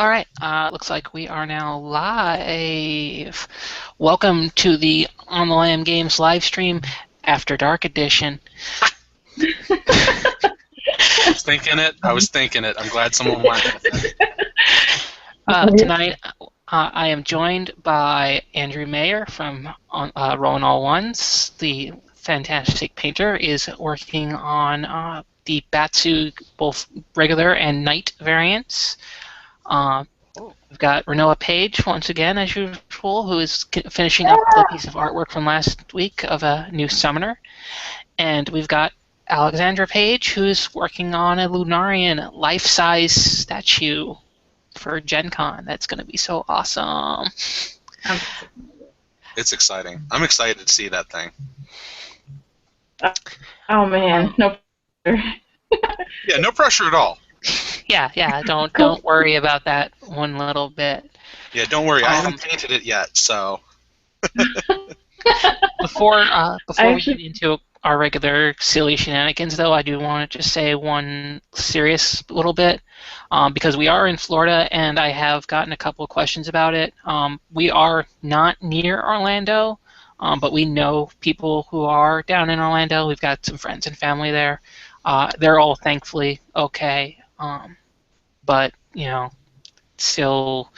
All right, looks like we are now live. Welcome to the On the Lam Games live stream After Dark edition. I was thinking it. I'm glad someone went with it. Tonight, I am joined by Andrew Mayer from Rollin All Ones. The fantastic painter is working on the Batsu, both regular and night variants. We've got Rinoa Page, once again, as usual, who is finishing up the piece of artwork from last week of a new summoner. And we've got Alexandra Page, who's working on a Lunarian life-size statue for Gen Con. That's going to be so awesome. It's exciting. I'm excited to see that thing. Oh, man. No pressure. Yeah, no pressure at all. Yeah. Don't worry about that one little bit. Yeah, don't worry. I haven't painted it yet, so. Before we get into our regular silly shenanigans, though, I do want to just say one serious little bit, because we are in Florida, and I have gotten a couple of questions about it. We are not near Orlando, but we know people who are down in Orlando. We've got some friends and family there. They're all thankfully okay. But, still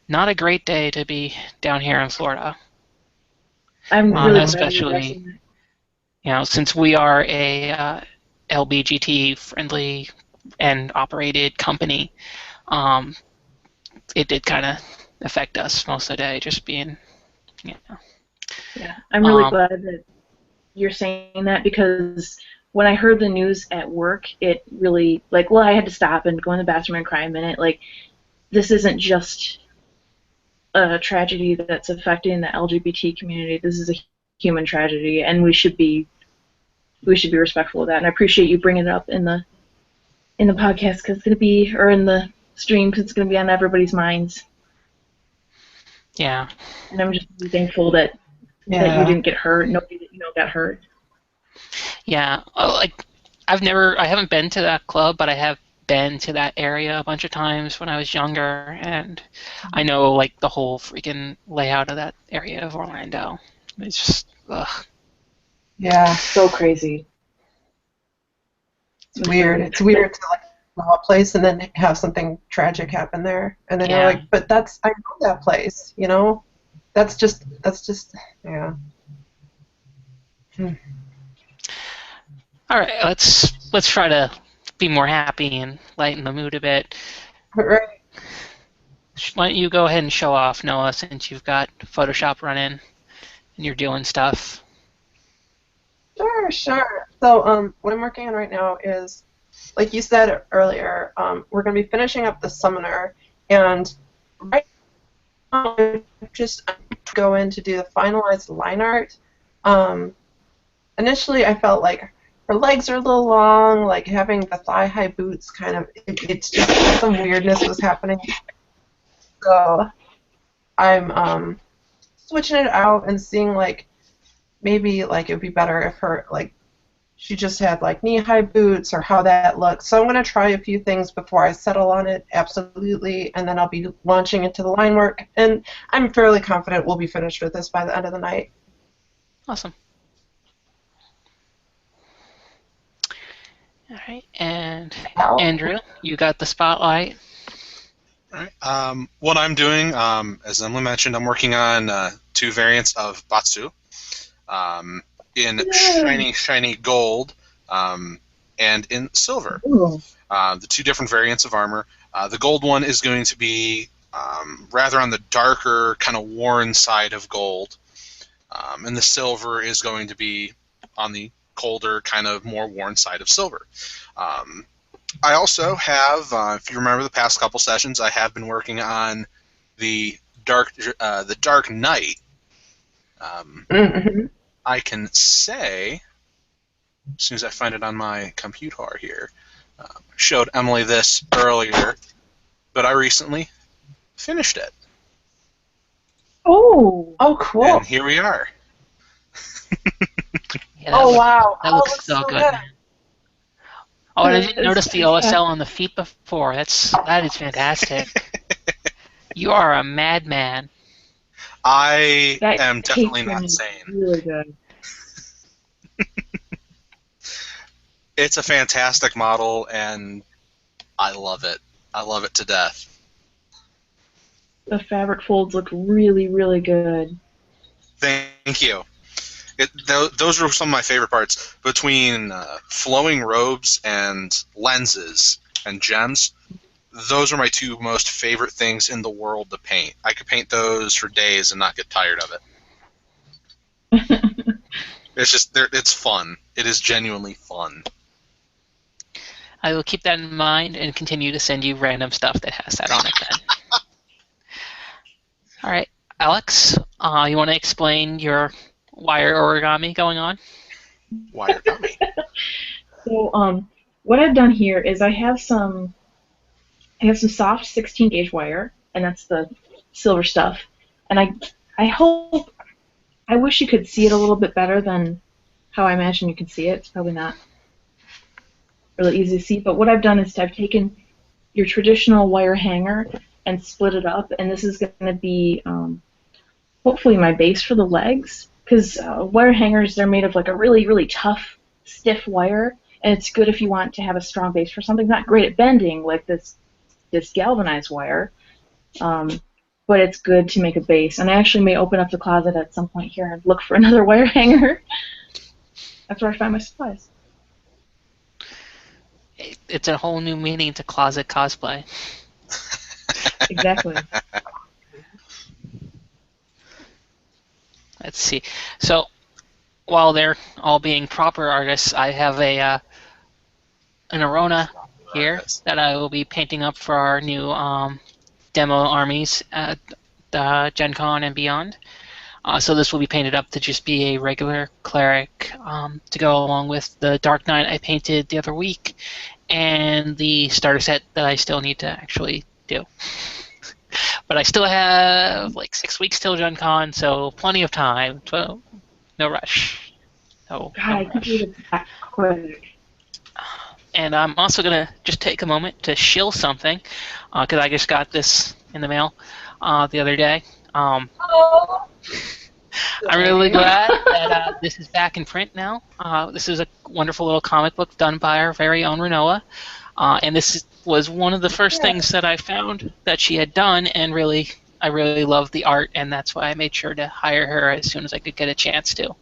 not a great day to be down here in Florida. I'm really especially, since we are a LBGT-friendly and operated company, it did kind of affect us most of the day, just being, Yeah, I'm really glad that you're saying that, because when I heard the news at work, it really, I had to stop and go in the bathroom and cry a minute. This isn't just a tragedy that's affecting the LGBT community. This is a human tragedy, and we should be respectful of that. And I appreciate you bringing it up in the podcast, because it's going to be, or in the stream, because it's going to be on everybody's minds. Yeah. And I'm just really thankful that you didn't get hurt. Nobody that you know got hurt. Yeah, I haven't been to that club, but I have been to that area a bunch of times when I was younger, and I know the whole freaking layout of that area of Orlando. It's just, ugh. Yeah, so crazy. It's weird. It's weird to know a place and then have something tragic happen there, and then you're like, but I know that place, That's just, yeah. All right, let's try to be more happy and lighten the mood a bit. Right. Why don't you go ahead and show off, Noah, since you've got Photoshop running and you're doing stuff. Sure. So what I'm working on right now is, like you said earlier, we're going to be finishing up the summoner, and right now I'm just go in to do the finalized line art. Initially, I felt like her legs are a little long, having the thigh-high boots kind of, it's just some weirdness was happening. So I'm switching it out and seeing maybe it would be better if her she just had knee-high boots, or how that looks. So I'm going to try a few things before I settle on it absolutely, and then I'll be launching into the line work, and I'm fairly confident we'll be finished with this by the end of the night. Awesome. All right, and Andrew, you got the spotlight. All right. What I'm doing, as Emily mentioned, I'm working on 2 variants of Batsu in shiny gold and in silver. The 2 different variants of armor. The gold one is going to be rather on the darker, kind of worn side of gold, and the silver is going to be on the colder, kind of more worn side of silver. I also have, if you remember the past couple sessions, I have been working on the Dark Knight. I can say, as soon as I find it on my computer here, showed Emily this earlier, but I recently finished it. Oh, cool. And here we are. Wow. That looks so good. Oh, and I didn't notice the OSL on the feet before. That is fantastic. You are a madman. I That am definitely patron not is sane. really good. It's a fantastic model, and I love it. I love it to death. The fabric folds look really, really good. Thank you. Those are some of my favorite parts. Between flowing robes and lenses and gems, those are my two most favorite things in the world to paint. I could paint those for days and not get tired of it. It's fun. It is genuinely fun. I will keep that in mind and continue to send you random stuff that has that on it then. All right, Alex, you want to explain your wire origami going on? Wire gummy. So, what I've done here is I have some soft 16 gauge wire, and that's the silver stuff. And I wish you could see it a little bit better than how I imagine you can see it. It's probably not really easy to see, but what I've done is I've taken your traditional wire hanger and split it up, and this is going to be hopefully my base for the legs, because wire hangers, they're made of like a really, really tough, stiff wire, and it's good if you want to have a strong base for something. Not great at bending like this galvanized wire, but it's good to make a base. And I actually may open up the closet at some point here and look for another wire hanger. That's where I find my supplies. It's a whole new meaning to closet cosplay. Exactly. Let's see. So, while they're all being proper artists, I have an Arona here that I will be painting up for our new demo armies at Gen Con and beyond. So this will be painted up to just be a regular cleric to go along with the Dark Knight I painted the other week and the starter set that I still need to actually do. But I still have like 6 weeks till Gen Con, so plenty of time. So no rush. No God, I rush. completed that quick. And I'm also going to just take a moment to shill something, because I just got this in the mail the other day. I'm really glad that this is back in print now. This is a wonderful little comic book done by our very own Rinoa. And this was one of the first things that I found that she had done, and I really loved the art, and that's why I made sure to hire her as soon as I could get a chance to.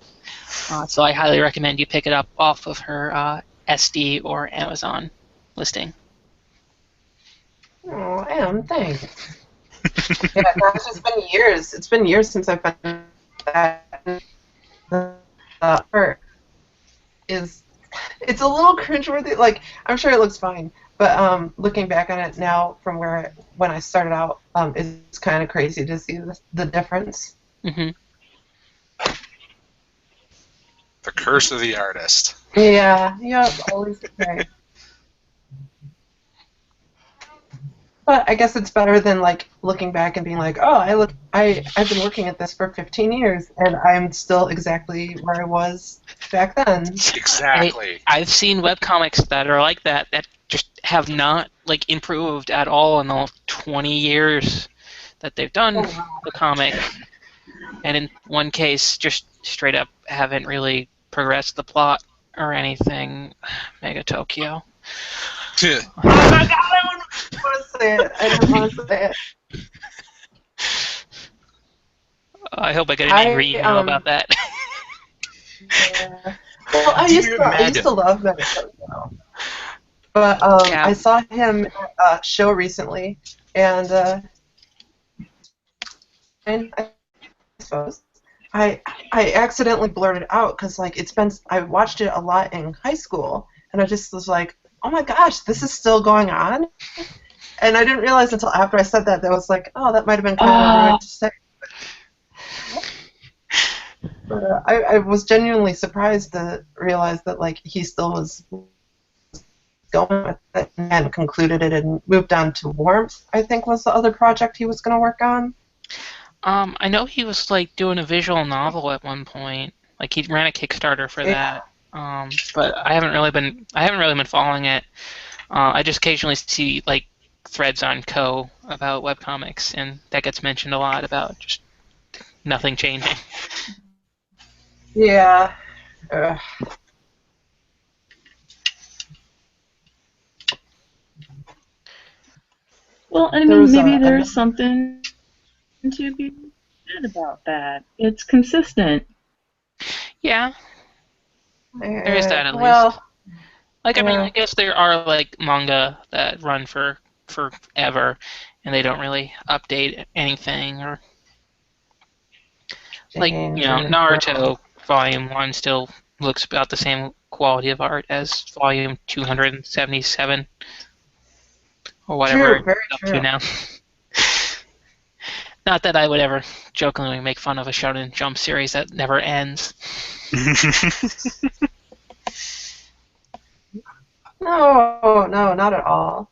So I highly recommend you pick it up off of her SD or Amazon listing. Oh, Em, thanks. Yeah, gosh, it's been years. It's been years since I've been that. The art is, it's a little cringeworthy. Like, I'm sure it looks fine, but looking back on it now from when I started out, it's kind of crazy to see the difference. Mm-hmm. The curse of the artist. Yeah, yep, always the case. But I guess it's better than like looking back and being like, oh, I've been working at this for 15 years and I'm still exactly where I was back then. Exactly. I've seen webcomics that are like that just have not like improved at all in the 20 years that they've done the comic, and in one case just straight up haven't really progressed the plot or anything. Mega Tokyo. Yeah. Oh my god, I didn't want to say it. I didn't want to say it. I hope I get an angry email about that. Yeah. Well, I used to love Mega Tokyo. But I saw him at a show recently, and I suppose I accidentally blurted out because like I watched it a lot in high school, and I just was like, oh my gosh, this is still going on, and I didn't realize until after I said that I was like, oh, that might have been kind of rude to say. But I was genuinely surprised to realize that like he still was going with it and concluded it and moved on to Warmth, I think was the other project he was going to work on. I know he was like doing a visual novel at one point. Like he ran a Kickstarter for that. But I haven't really been following it. I just occasionally see like threads on Co about webcomics, and that gets mentioned a lot about just nothing changing. Yeah. Well, I mean, maybe there's something to be said about that. It's consistent. Yeah, there is that at well, least. Like, I mean, I guess there are like manga that run for forever, and they don't really update anything, or like, you know, Naruto Volume 1 still looks about the same quality of art as Volume 277, or whatever True, very it's up true. to now. Not that I would ever jokingly make fun of a Shonen Jump series that never ends. No, not at all.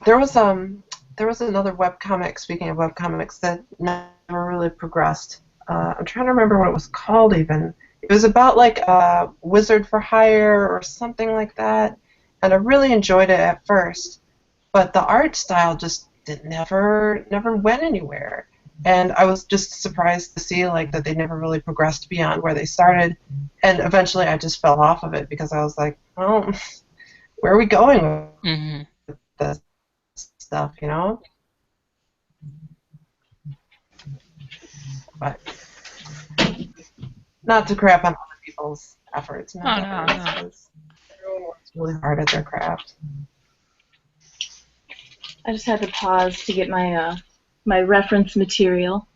There was another webcomic, speaking of webcomics, that never really progressed. I'm trying to remember what it was called even. It was about like a wizard for hire or something like that, and I really enjoyed it at first, but the art style just never went anywhere. And I was just surprised to see like that they never really progressed beyond where they started, and eventually I just fell off of it because I was like, well, where are we going with this stuff, you know? But not to crap on other people's efforts. No. Because everyone works really hard at their craft. I just had to pause to get my my reference material.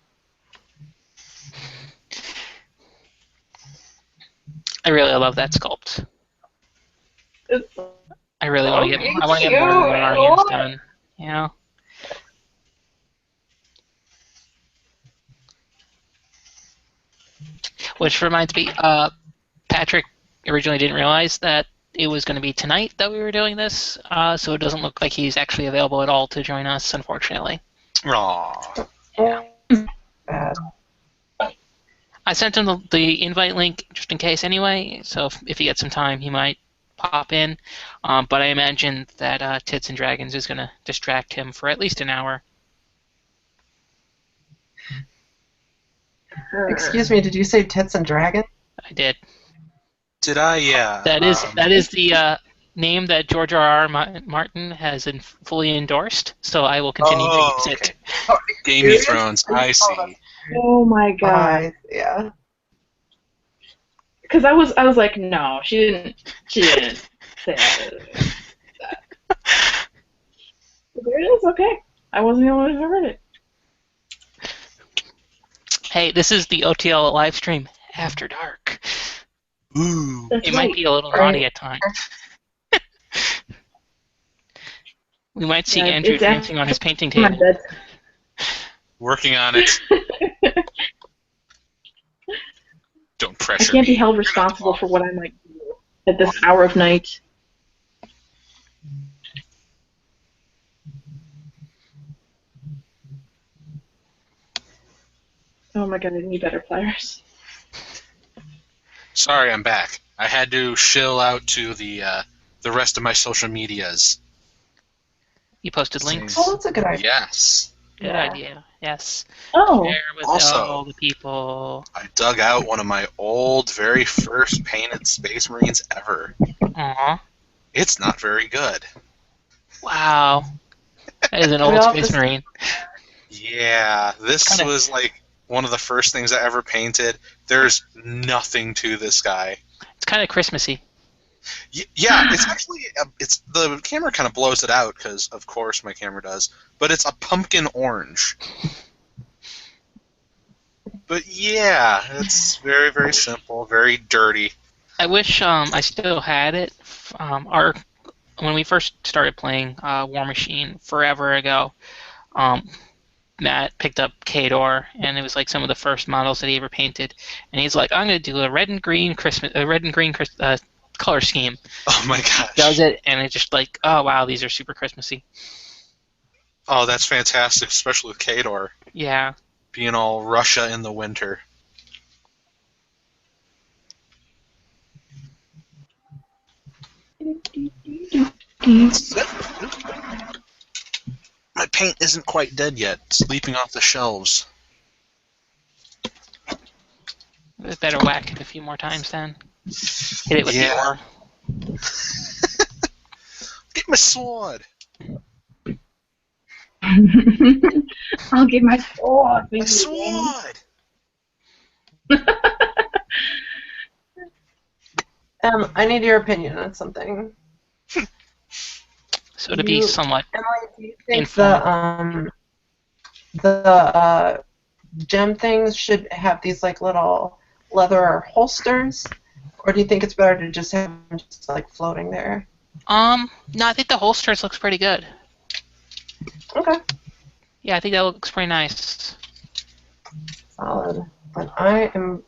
I really love that sculpt. I really want to get. I want to get more Guardians done. You know. Which reminds me, Patrick originally didn't realize that it was going to be tonight that we were doing this, so it doesn't look like he's actually available at all to join us, unfortunately. Aww. Yeah. Bad. I sent him the invite link just in case anyway, so if he gets some time, he might pop in. But I imagine that Tits and Dragons is going to distract him for at least an hour. Excuse me, did you say Tits and Dragon? I did. Did I? Yeah. That is the name that George R.R. Martin has fully endorsed, so I will continue to use it. Game of Thrones, I see. Oh my god. Yeah. Because I was like, no, she didn't say that. But there it is, okay. I wasn't the only one who heard it. Hey, this is the OTL live stream after dark. Ooh. It might be a little naughty at times. We might see Andrew dancing on his painting table. Working on it. Don't pressure I can't me. be held responsible for what I might do at this hour of night. Oh my god, I need better pliers. Sorry, I'm back. I had to shill out to the rest of my social medias. You posted links? Oh, that's a good idea. Yes. Good idea. Yes. Oh. Share with all the people. I dug out one of my old, very first painted Space Marines ever. Aww. It's not very good. Wow. That is an old Space Marine. Yeah, this was like one of the first things I ever painted. There's nothing to this guy. It's kind of Christmassy. Yeah, it's actually the camera kind of blows it out because, of course, my camera does. But it's a pumpkin orange. But yeah, it's very, very simple, very dirty. I wish I still had it. When we first started playing War Machine forever ago, Matt picked up Kador, and it was like some of the first models that he ever painted. And he's like, "I'm going to do a red and green color scheme." Oh my gosh! Does it, and it's just like, oh wow, these are super Christmassy. Oh, that's fantastic, especially with Kador. Yeah. Being all Russia in the winter. My paint isn't quite dead yet. It's leaping off the shelves. We better whack it a few more times then. Hit it with the ore. Get my sword. I'll get my sword. My sword. I need your opinion on something. So to be somewhat Emily, do you think informal. the gem things should have these like little leather holsters, or do you think it's better to just have them just like floating there? No, I think the holsters looks pretty good. Okay. Yeah, I think that looks pretty nice. Solid. But I am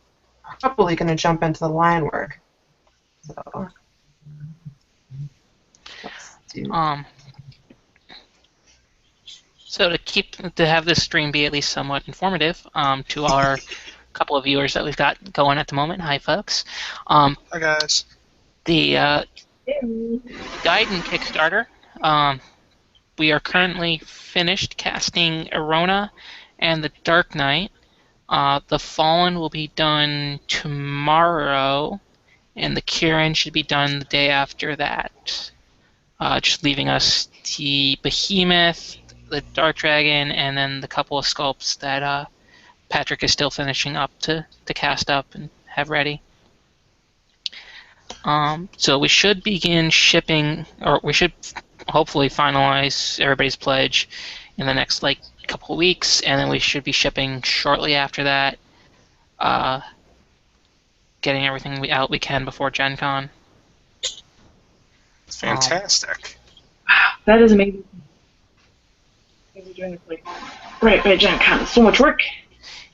probably going to jump into the line work. So. Let's do. So to have this stream be at least somewhat informative to our couple of viewers that we've got going at the moment. Hi, folks. Hi, guys. The guide and Kickstarter. We are currently finished casting Arona and the Dark Knight. The Fallen will be done tomorrow, and the Kieran should be done the day after that. Just leaving us the Behemoth, the Dark Dragon, and then the couple of sculpts that Patrick is still finishing up to cast up and have ready. So we should begin shipping, or we should hopefully finalize everybody's pledge in the next couple of weeks, and then we should be shipping shortly after that. Getting everything out we can before Gen Con. Fantastic. Wow, that is amazing. We're doing this right by Gen Con. So much work.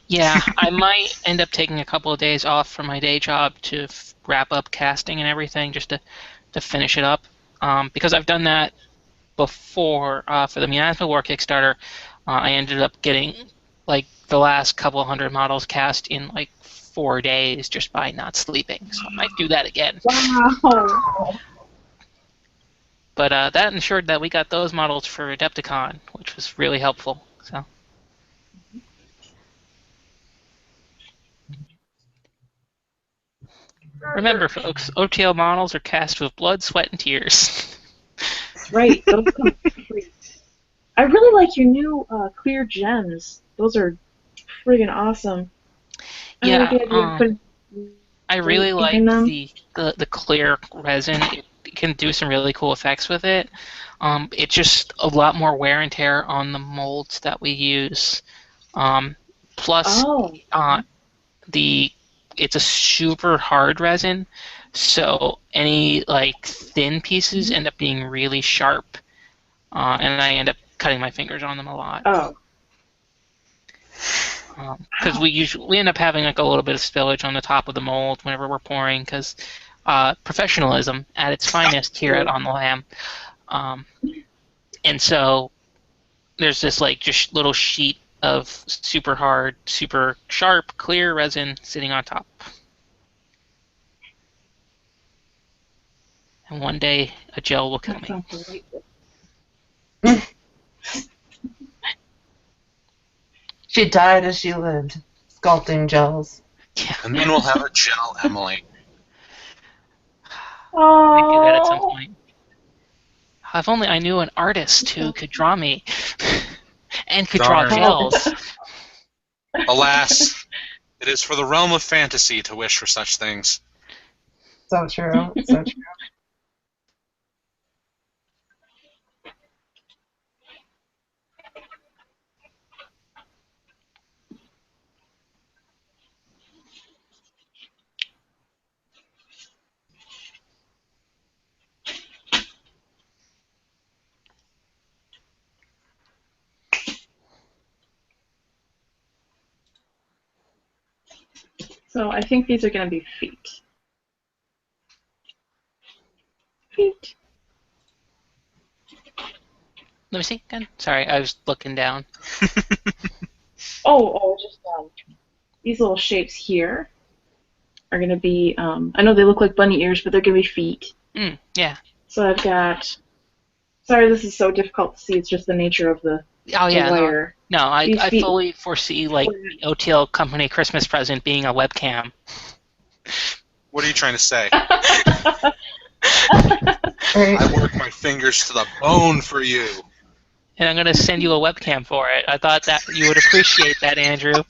Yeah, I might end up taking a couple of days off from my day job to wrap up casting and everything, just to finish it up. Because I've done that before for the Miasma War Kickstarter. I ended up getting the last couple of hundred models cast in 4 days just by not sleeping. So I might do that again. Wow. But that ensured that we got those models for Adepticon, which was really helpful. So. Remember, folks, OTL models are cast with blood, sweat, and tears. That's right. Those come free. I really like your new clear gems. Those are friggin' awesome. Yeah, I really like the clear resin. It can do some really cool effects with it. It's just a lot more wear and tear on the molds that we use. Plus, it's a super hard resin, so any thin pieces end up being really sharp, and I end up cutting my fingers on them a lot. Oh. Because we end up having a little bit of spillage on the top of the mold whenever we're pouring, because professionalism at its finest here at On the Lamb. And so there's this just little sheet of super hard, super sharp, clear resin sitting on top. And one day a gel will kill me. She died as she lived, sculpting gels. Yeah. And then we'll have a gel Emily. I do that at some point. If only I knew an artist who could draw me and could draw gels. Alas, it is for the realm of fantasy to wish for such things. So true. So true. So I think these are going to be feet. Feet. Let me see again. Sorry, I was looking down. Just these little shapes here are going to be, I know they look like bunny ears, but they're going to be feet. Yeah. So I've got Sorry, this is so difficult to see. It's just the nature of the Oh yeah, wire. no, I These feet- fully foresee like the OTL company Christmas present being a webcam. What are you trying to say? Right. I work my fingers to the bone for you. And I'm gonna send you a webcam for it. I thought that you would appreciate that, Andrew.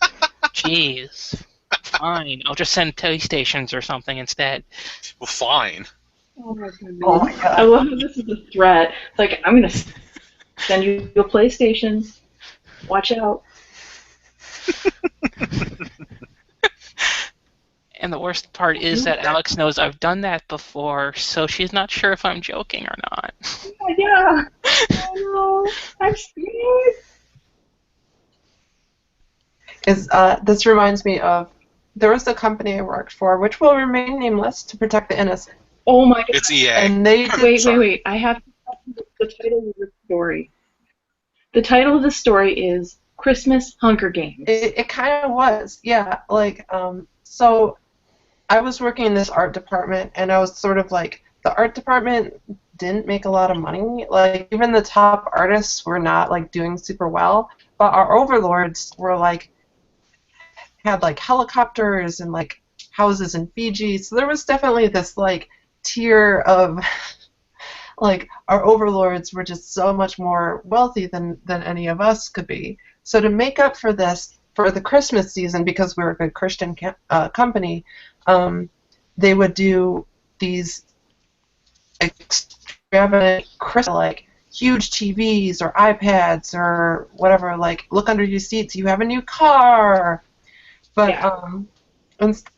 Jeez. Fine. I'll just send PlayStations or something instead. Well, fine. Oh my goodness. Oh my I god. love this is a threat. It's like, I'm going to send you a PlayStation. Watch out. And the worst part is that Alex knows I've done that before, so she's not sure if I'm joking or not. Yeah. Oh no. I'm scared. This reminds me of, there was a company I worked for, which will remain nameless to protect the innocent. Oh my god. It's EA. And they did, Wait. I have the title of the story. The title of the story is Christmas Hunger Games. it kind of was, yeah. Like, so I was working in this art department, and I was sort of like, the art department didn't make a lot of money. Like, even the top artists were not like doing super well, but our overlords were like, had like helicopters and like houses in Fiji. So there was definitely this like tier of like, our overlords were just so much more wealthy than any of us could be. So to make up for this, for the Christmas season, because we were a good Christian company, they would do these extravagant Christmas, like huge TVs or iPads or whatever. Like, look under your seats, you have a new car. But instead,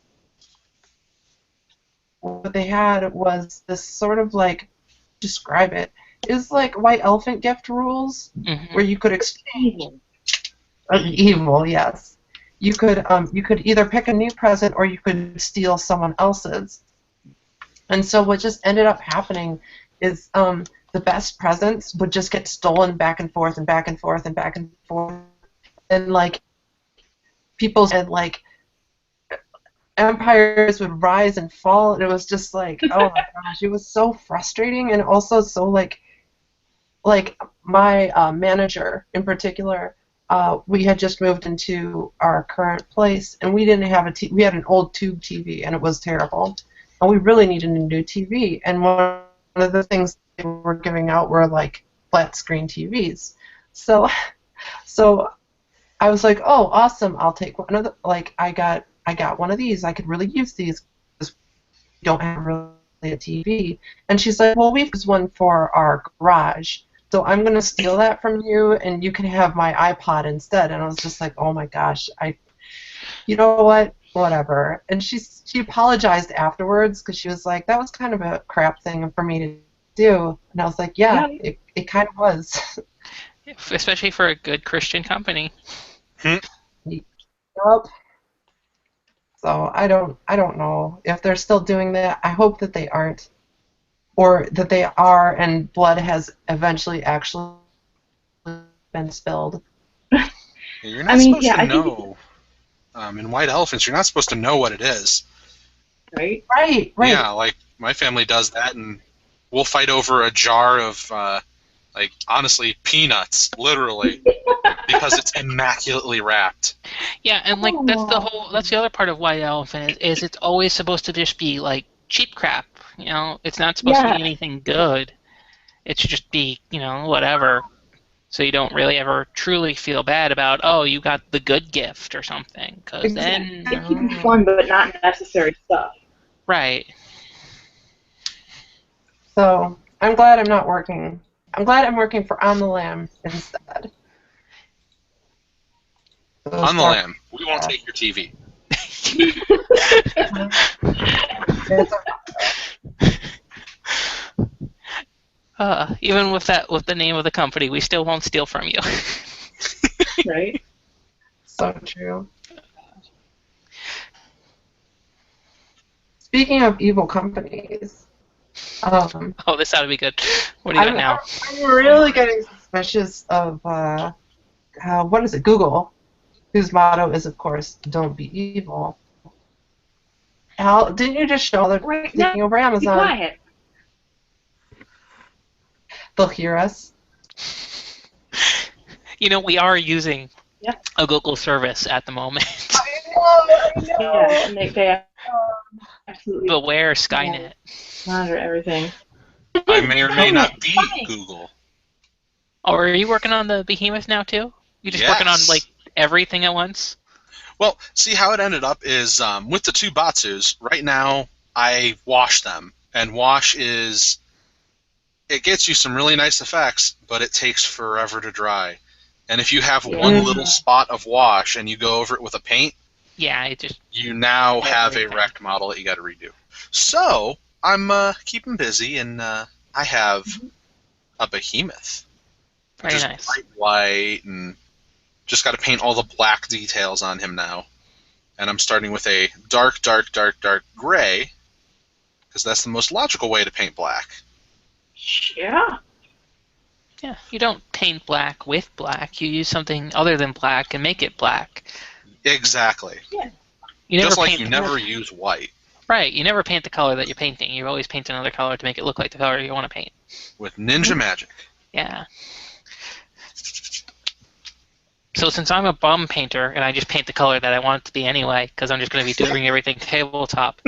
what they had was this sort of like, describe it, is like white elephant gift rules, where you could exchange evil, yes. You could either pick a new present or you could steal someone else's. And so what just ended up happening is the best presents would just get stolen back and forth and back and forth and back and forth, and like people's and like empires would rise and fall, and it was just like, oh my gosh, it was so frustrating, and also so like my manager in particular, we had just moved into our current place, and we didn't have we had an old tube TV, and it was terrible, and we really needed a new TV, and one of the things they were giving out were like flat screen TVs, so I was like, oh, awesome, I'll take one of the, like, I got one of these. I could really use these because we don't have really a TV. And she's like, well, we've used one for our garage, so I'm going to steal that from you, and you can have my iPod instead. And I was just like, oh my gosh, you know what? Whatever. And she apologized afterwards because she was like, that was kind of a crap thing for me to do. And I was like, yeah. It kind of was. Especially for a good Christian company. Yep. So I don't know if they're still doing that. I hope that they aren't, or that they are, and blood has eventually actually been spilled. You're not supposed to know. In white elephants, you're not supposed to know what it is. Right. Yeah, like my family does that, and we'll fight over a jar of, like, honestly, peanuts, literally, because it's immaculately wrapped. Yeah, and like that's the other part of white elephant is it's always supposed to just be like cheap crap. You know, it's not supposed to be anything good. It should just be, you know, whatever. So you don't really ever truly feel bad about, oh, you got the good gift or something, because then It can be fun, but not necessary stuff. Right. So I'm glad I'm not working. I'm glad I'm working for On the Lam instead. On the Lam, we won't take your TV. Even with the name of the company, we still won't steal from you. Right? So true. Speaking of evil companies, oh, this ought to be good. What do you got now? I'm really getting suspicious of what is it? Google, whose motto is, of course, "Don't be evil." Al, didn't you just show that taking over Amazon? Be quiet. they'll hear us. You know, we are using Yeah. a Google service at the moment. I know. Yeah, and they absolutely Beware Skynet. monitor everything. I may or may not be Funny. Google. Oh, are you working on the Behemoth now too? You just working on Yes. like everything at once? Well, see how it ended up is with the two Batsus, right now I wash them. And wash is, it gets you some really nice effects, but it takes forever to dry. And if you have one little spot of wash and you go over it with a paint, Yeah, it just you now have a Everything. wrecked model that you got to redo. So I'm keeping busy, and I have a Behemoth, which very is nice. bright white, and just got to paint all the black details on him now. And I'm starting with a dark, dark, dark, dark gray, because that's the most logical way to paint black. Yeah. Yeah, you don't paint black with black. You use something other than black and make it black. Exactly. You never Just like paint you never use white. Right. You never paint the color that you're painting. You always paint another color to make it look like the color you want to paint. With Ninja Magic. Yeah. So since I'm a bum painter and I just paint the color that I want it to be anyway, because I'm just going to be doing everything tabletop,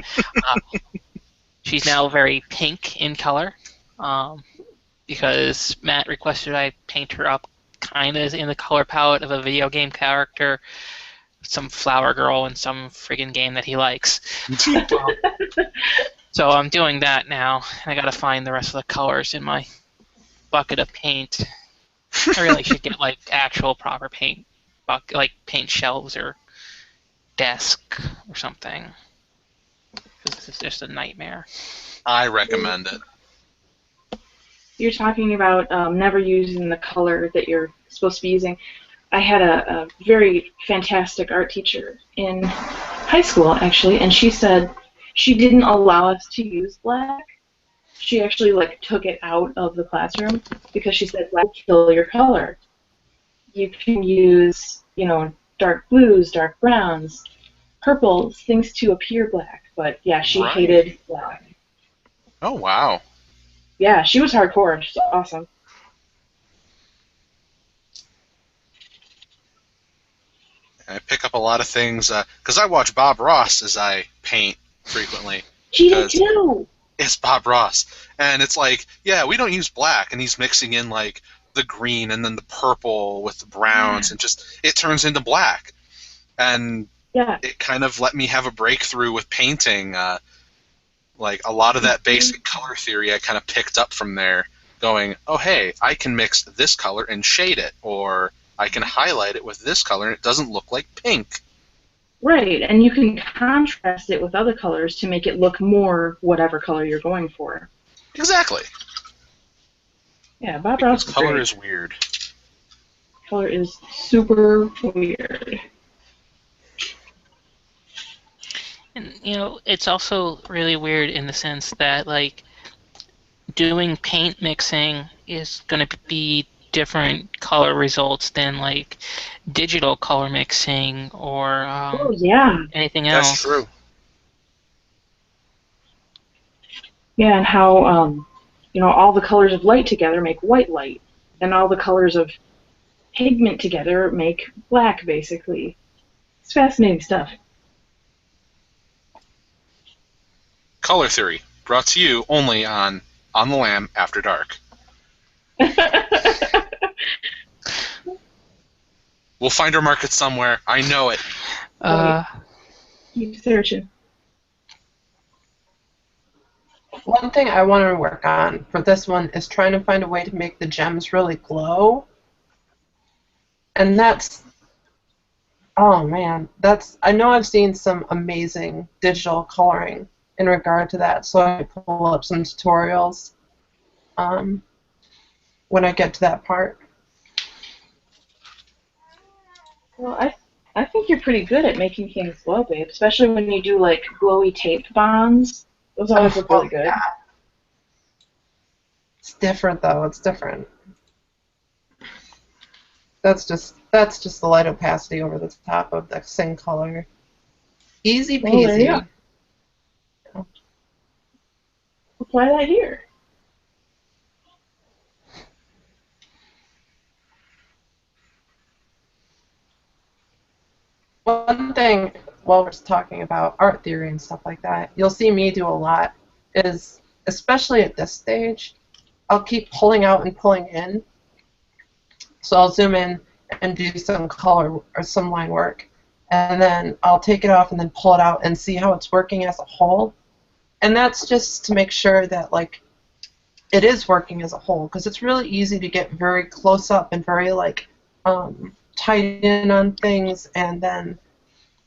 she's now very pink in color, because Matt requested I paint her up kind of in the color palette of a video game character, some flower girl in some friggin' game that he likes. So I'm doing that now. I got to find the rest of the colors in my bucket of paint. I really should get like actual proper paint, like paint shelves or desk or something. Because this is just a nightmare. I recommend it. You're talking about never using the color that you're supposed to be using. I had a very fantastic art teacher in high school, actually, and she said she didn't allow us to use black. She actually took it out of the classroom because she said black will kill your color. You can use, dark blues, dark browns, purples, things to appear black. But yeah, she Right. hated black. Oh, wow. Yeah, she was hardcore. She's awesome. I pick up a lot of things, because I watch Bob Ross as I paint frequently. She did Because too. it's Bob Ross. And it's like, yeah, we don't use black, and he's mixing in, like, the green and then the purple with the browns, and just, it turns into black. And Yeah. it kind of let me have a breakthrough with painting. Like, a lot of that basic color theory I kind of picked up from there, going, oh, hey, I can mix this color and shade it, or I can highlight it with this color and it doesn't look like pink. Right, and you can contrast it with other colors to make it look more whatever color you're going for. Exactly. Yeah, Bob Because Ross is color great. is weird. Color is super weird. And it's also really weird in the sense that like doing paint mixing is going to be different color results than like digital color mixing or Oh yeah. anything else. That's true. Yeah, and how all the colors of light together make white light, and all the colors of pigment together make black, basically. It's fascinating stuff. Color theory, brought to you only on the Lamb After Dark. We'll find our market somewhere. I know it. Keep searching. One thing I want to work on for this one is trying to find a way to make the gems really glow. And oh man, I know I've seen some amazing digital coloring in regard to that, so I pull up some tutorials when I get to that part. Well, I think you're pretty good at making things glow, babe, especially when you do glowy tape bonds. Those always look really good. Yeah. It's different though. It's different. That's just the light opacity over the top of the same color. Easy Well, there you peasy. go. Apply that here. One thing, while we're talking about art theory and stuff like that, you'll see me do a lot is, especially at this stage, I'll keep pulling out and pulling in. So I'll zoom in and do some color or some line work, and then I'll take it off and then pull it out and see how it's working as a whole. And that's just to make sure that like it is working as a whole, because it's really easy to get very close up and very like tight in on things, and then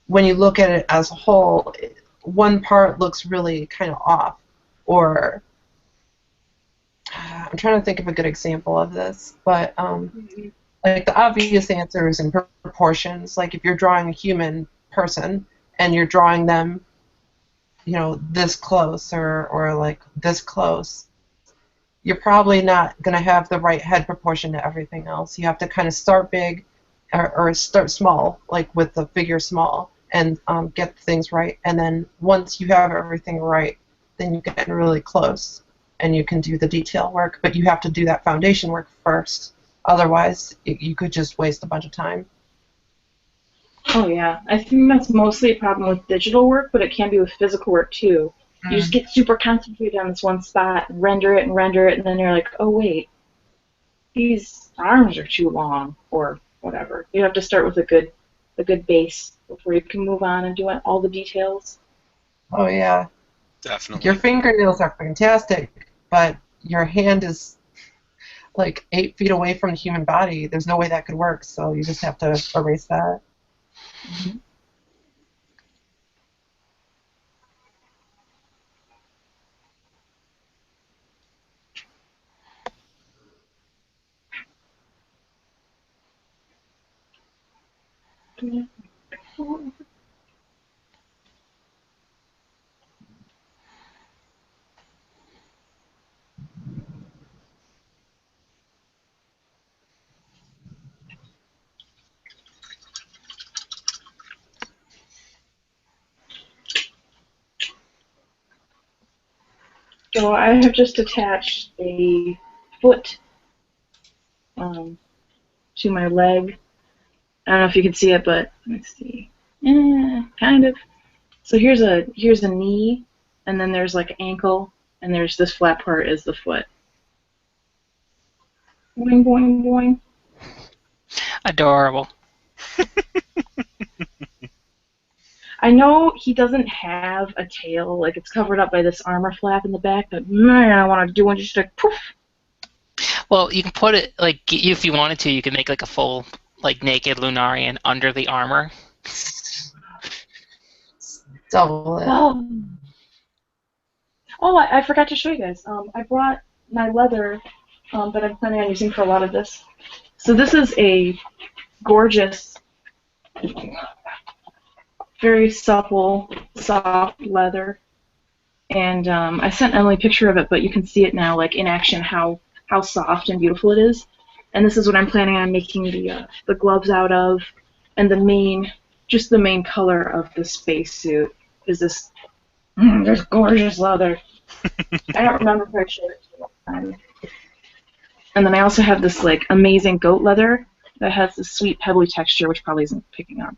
when you look at it as a whole, one part looks really kind of off. Or I'm trying to think of a good example of this, but like the obvious answer is in proportions. Like if you're drawing a human person and you're drawing them, you know, this close or like this close, you're probably not going to have the right head proportion to everything else. You have to kind of start big or start small, like with the figure small, and get things right. And then once you have everything right, then you get really close and you can do the detail work. But you have to do that foundation work first. Otherwise, you could just waste a bunch of time. Oh yeah, I think that's mostly a problem with digital work, but it can be with physical work too. You just get super concentrated on this one spot, and render it, and then you're like, oh wait, these arms are too long, or whatever. You have to start with a good base before you can move on and do all the details. Oh yeah, Definitely. your fingernails are fantastic, but your hand is like 8 feet away from the human body. There's no way that could work, so you just have to erase that. Mm-hmm. So I have just attached a foot to my leg. I don't know if you can see it, but let's see. Kind of. So here's a knee, and then there's like ankle, and there's this flat part is the foot. Boing, boing, boing. Adorable. I know he doesn't have a tail, like it's covered up by this armor flap in the back, but man, I want to do one just like poof. Well, you can put it, like, if you wanted to, you can make like a full, like, naked Lunarian under the armor. Double it. Oh, I forgot to show you guys. I brought my leather that I'm planning on using for a lot of this. So this is a gorgeous, very supple, soft leather. And I sent Emily a picture of it, but you can see it now, like in action, how soft and beautiful it is. And this is what I'm planning on making the gloves out of. And the main color of the spacesuit is this gorgeous leather. I don't remember if I showed it to you last time. And then I also have this like amazing goat leather that has this sweet pebbly texture, which probably isn't picking up.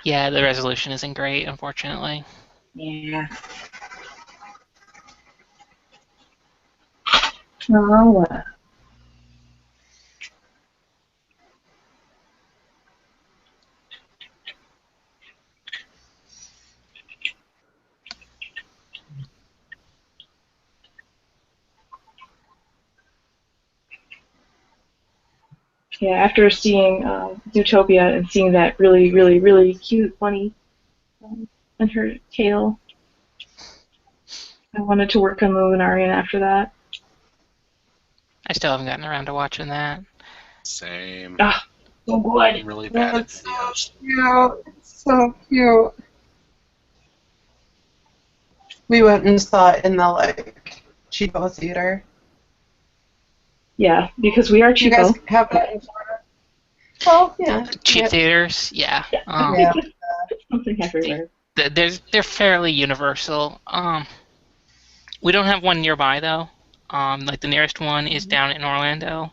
Yeah, the resolution isn't great, unfortunately. Yeah. Oh. Yeah, after seeing Zootopia and seeing that really, really, really cute bunny and her tail, I wanted to work on the Lunarian after that. I still haven't gotten around to watching that. Same. Ah, so good. I'm really bad at That's videos. so cute. It's so cute. We went and saw it in the like cheapo theater. Yeah, because we are You guys cheapo. have it in Florida? Oh yeah. Cheap Yeah. theaters, yeah. Yeah. Something everywhere. They're fairly universal. We don't have one nearby though. Like the nearest one is down in Orlando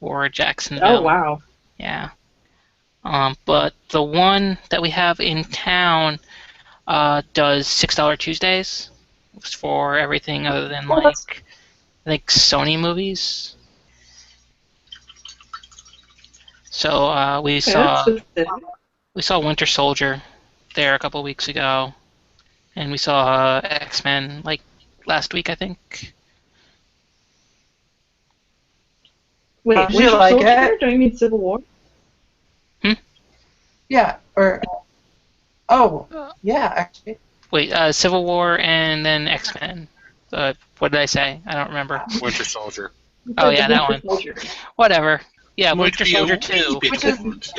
or Jacksonville. Oh wow. Yeah. But the one that we have in town does $6 Tuesdays for everything other than Well, that's I think Sony movies. So we saw Winter Soldier there a couple weeks ago, and we saw X-Men like last week, I think. Wait, did you Winter like Soldier? it? Don't you mean Civil War? Yeah, or yeah, actually. Wait, Civil War and then X-Men. What did I say? I don't remember. Winter Soldier. Oh yeah, that one. Soldier. Whatever. Yeah, Might Winter be a Soldier wee 2. bit Which is- different.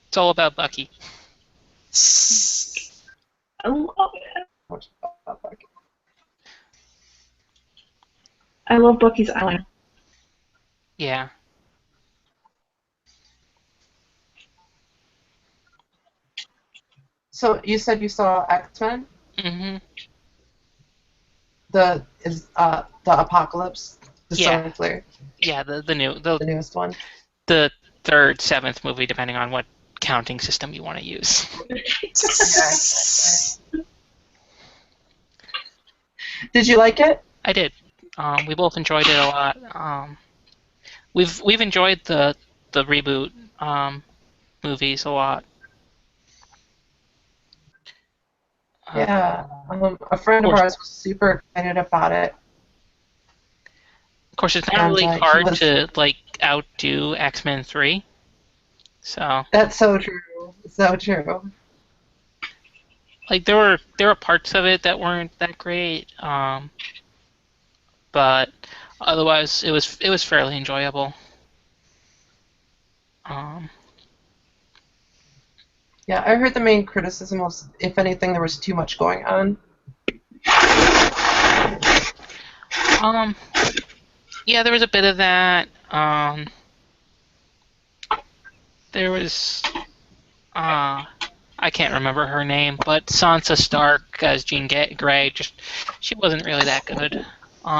It's all about Bucky. I love it. I love Bucky's eyeliner. Yeah. So you said you saw X-Men? Mhm. The Apocalypse, the Yeah. Solar Flare, Yeah, the the newest one. the third, seventh movie, depending on what counting system you want to use. Did you like it? I did. We both enjoyed it a lot. We've enjoyed the reboot movies a lot. Yeah. A friend of ours was super excited about it. Of course, it's not And, really he hard was- to like outdo X-Men 3. So That's so true. So true. like there were parts of it that weren't that great, but otherwise it was fairly enjoyable. Yeah, I heard the main criticism was, if anything, there was too much going on. Yeah, there was a bit of that. There was I can't remember her name, but Sansa Stark as Jean Grey, she wasn't really that good.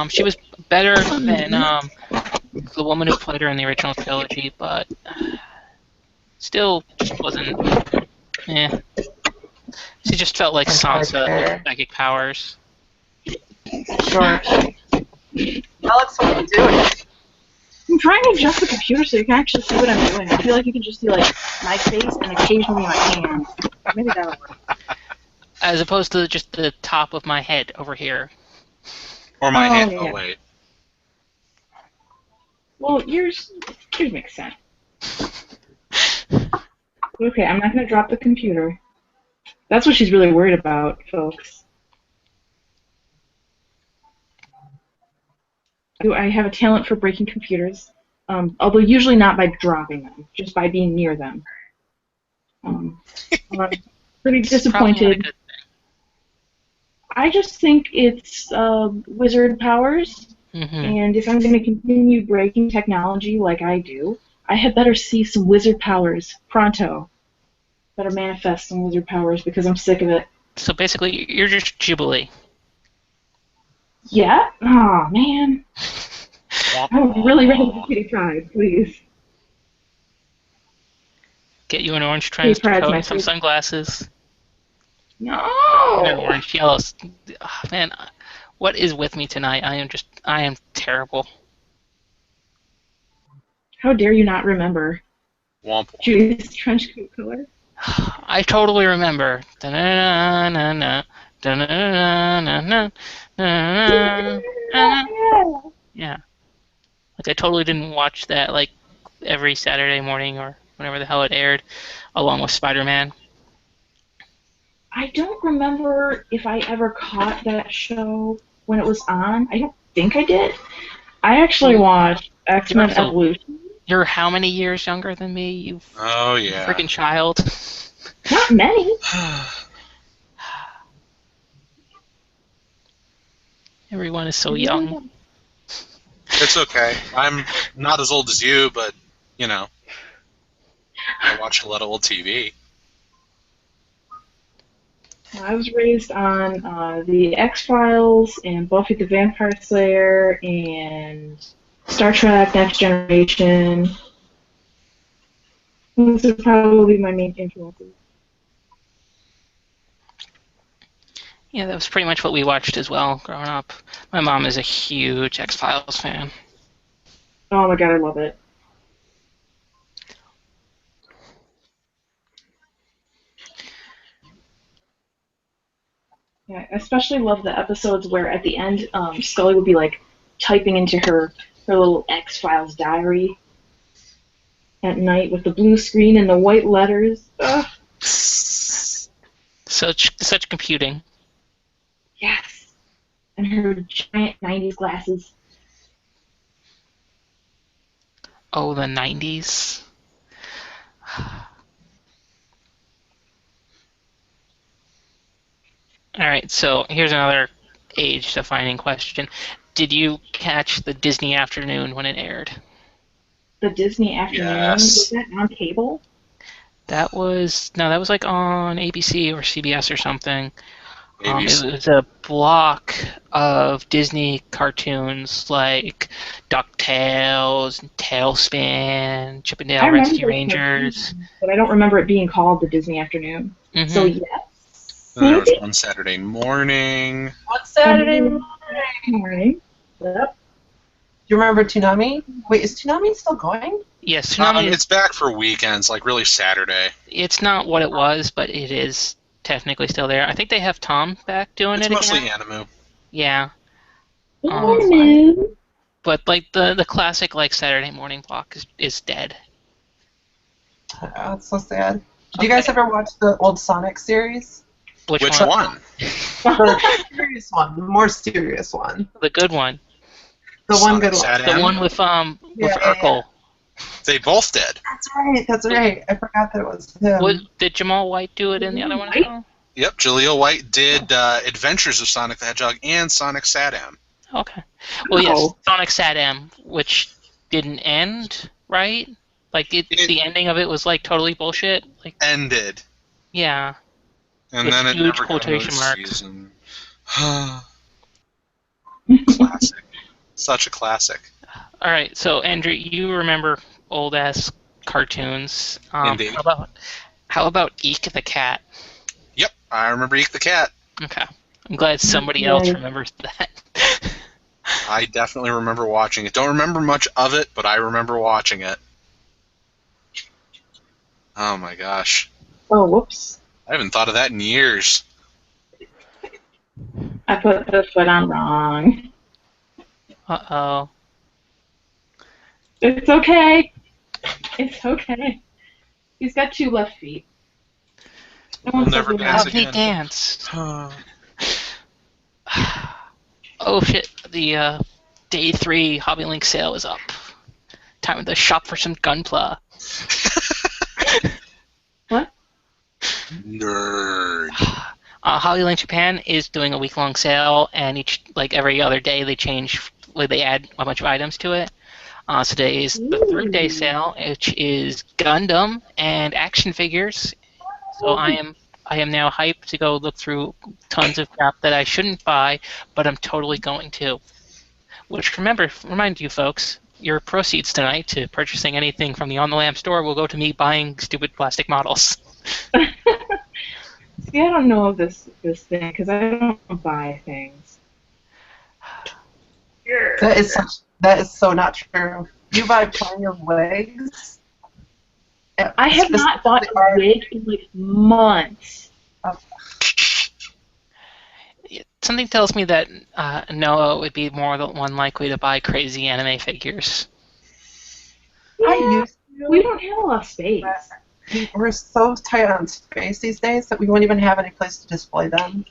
She was better than the woman who played her in the original trilogy, but still just wasn't. Eh. She just felt like Sansa with psychic powers. Sure. Alex, what are you doing? I'm trying to adjust the computer so you can actually see what I'm doing. I feel like you can just see like my face and occasionally my hands. Maybe that'll work. As opposed to just the top of my head over here. Or my hand. yeah. Oh, wait. Well, yours makes sense. Okay, I'm not going to drop the computer. That's what she's really worried about, folks. I have a talent for breaking computers, although usually not by dropping them, just by being near them. I'm pretty disappointed. I just think it's wizard powers, and if I'm going to continue breaking technology like I do, I had better see some wizard powers pronto. Better manifest some wizard powers because I'm sick of it. So basically, you're just Jubilee. Yeah? Aw, man. I'm really ready to Kitty Pride, please. Get you an orange trench coat and some sunglasses. No! And an orange yellows. Oh, man, what is with me tonight? I am terrible. How dare you not remember Womp. Judy's trench coat color? I totally remember. Da-na-na-na-na, da-na-na-na-na, da-na-na-na-na. Yeah. Like, I totally didn't watch that, like, every Saturday morning or whenever the hell it aired, along with Spider-Man. I don't remember if I ever caught that show when it was on. I don't think I did. I actually watched X-Men Evolution. You're how many years younger than me, you freaking child? Not many. Everyone is so young. It's okay. I'm not as old as you, but, you know, I watch a lot of old TV. I was raised on the X-Files and Buffy the Vampire Slayer and Star Trek Next Generation. Those are probably my main influences. Yeah, that was pretty much what we watched as well growing up. My mom is a huge X-Files fan. Oh my god, I love it. Yeah, I especially love the episodes where at the end, Scully would be like typing into her little X-Files diary at night with the blue screen and the white letters. Ugh. Such computing. Yes. And her giant 90s glasses. Oh, the 90s. All right, so here's another age-defining question. Did you catch the Disney afternoon when it aired? The Disney afternoon? Yes. Was that on cable? That was like on ABC or CBS or something. ABC. It was a block of Disney cartoons like DuckTales, Tailspin, Chip and Dale Rescue Rangers. But I don't remember it being called the Disney afternoon. Mm-hmm. So yes. And there was one Saturday morning. One Saturday morning. Yep. Do you remember Toonami? Wait, is Toonami still going? Yes, Toonami. It's back for weekends, like really Saturday. It's not what it was, but it is technically still there. I think they have Tom back doing it again. It's mostly Animu. Yeah. But like the classic like Saturday morning block is dead. Oh, that's so sad. Did you guys ever watch the old Sonic series? Which one? The serious one, the more serious one. The good one. The one Sonic good one. Saturn? The one with Urkel. Yeah. They both did. That's right. I forgot that it was him. Did Jamal White do it in the other one as well? Yep, Jaleel White did Adventures of Sonic the Hedgehog and Sonic Satam. Okay. Well, yes, Sonic Satam, which didn't end, right? Like the ending of it was like totally bullshit. Like ended. Yeah. And with then it huge never quotation got marks. Season. Classic. Such a classic. All right, so Andrew, you remember old ass cartoons? Indeed. How about Eek the Cat? Yep, I remember Eek the Cat. Okay, I'm glad somebody else remembers that. I definitely remember watching it. Don't remember much of it, but I remember watching it. Oh my gosh. Oh, whoops. I haven't thought of that in years. I put the foot on wrong. Uh-oh. It's okay. It's okay. He's got 2 left feet. We'll never dance again. Dance. Oh shit, the day 3 Hobby Link sale is up. Time to shop for some Gunpla. What? Nerd. Hobby Link Japan is doing a week-long sale, and every other day they add a bunch of items to it. So today is the 3rd-day sale, which is Gundam and action figures. So I am now hyped to go look through tons of crap that I shouldn't buy, but I'm totally going to. Which remind you folks, your proceeds tonight to purchasing anything from the On the Lamb store will go to me buying stupid plastic models. See, I don't know this thing because I don't buy things. That is so not true. You buy plenty of wigs. I have not bought a wig in like months. Something tells me that Noah would be more the one likely to buy crazy anime figures. Yeah, we don't have a lot of space. We're so tight on space these days that we won't even have any place to display them.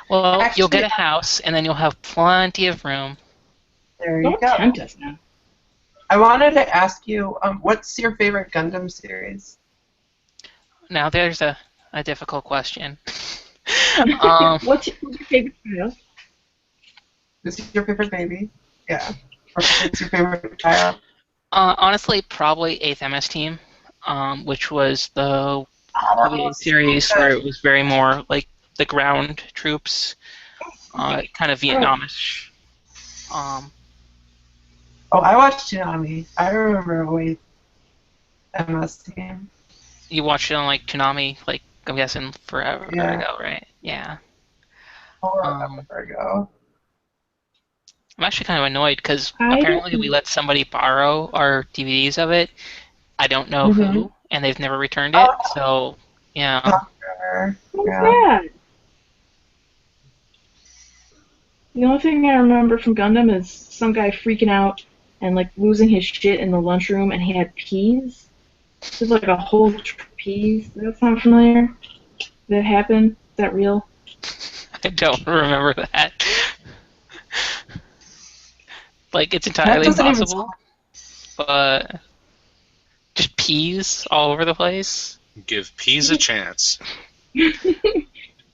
Well, actually, you'll get a house, and then you'll have plenty of room. There you go. Don't tempt us now. I wanted to ask you, what's your favorite Gundam series? Now, there's a difficult question. What's your favorite child? Who's your favorite baby? Yeah. Or what's your favorite child? Honestly, probably 8th MS Team, which was the series where it was very more like the ground troops, kind of Vietnamish. Oh, I watched Toonami. I remember 8th MS Team. You watched it on like Toonami, like I'm guessing forever Yeah. ago, right? Yeah. Forever ago. I'm actually kind of annoyed because I apparently we didn't. let somebody borrow our DVDs of it. I don't know Mm-hmm. who, and they've never returned it. Oh, So, yeah. Tucker. What's Yeah. that? The only thing I remember from Gundam is some guy freaking out and like losing his shit in the lunchroom, and he had peas. There's like a whole tray of peas. Does that sound familiar? Did that happen? Is that real? I don't remember that. Like, it's That entirely doesn't even sound possible, but just peas all over the place. Give peas a chance.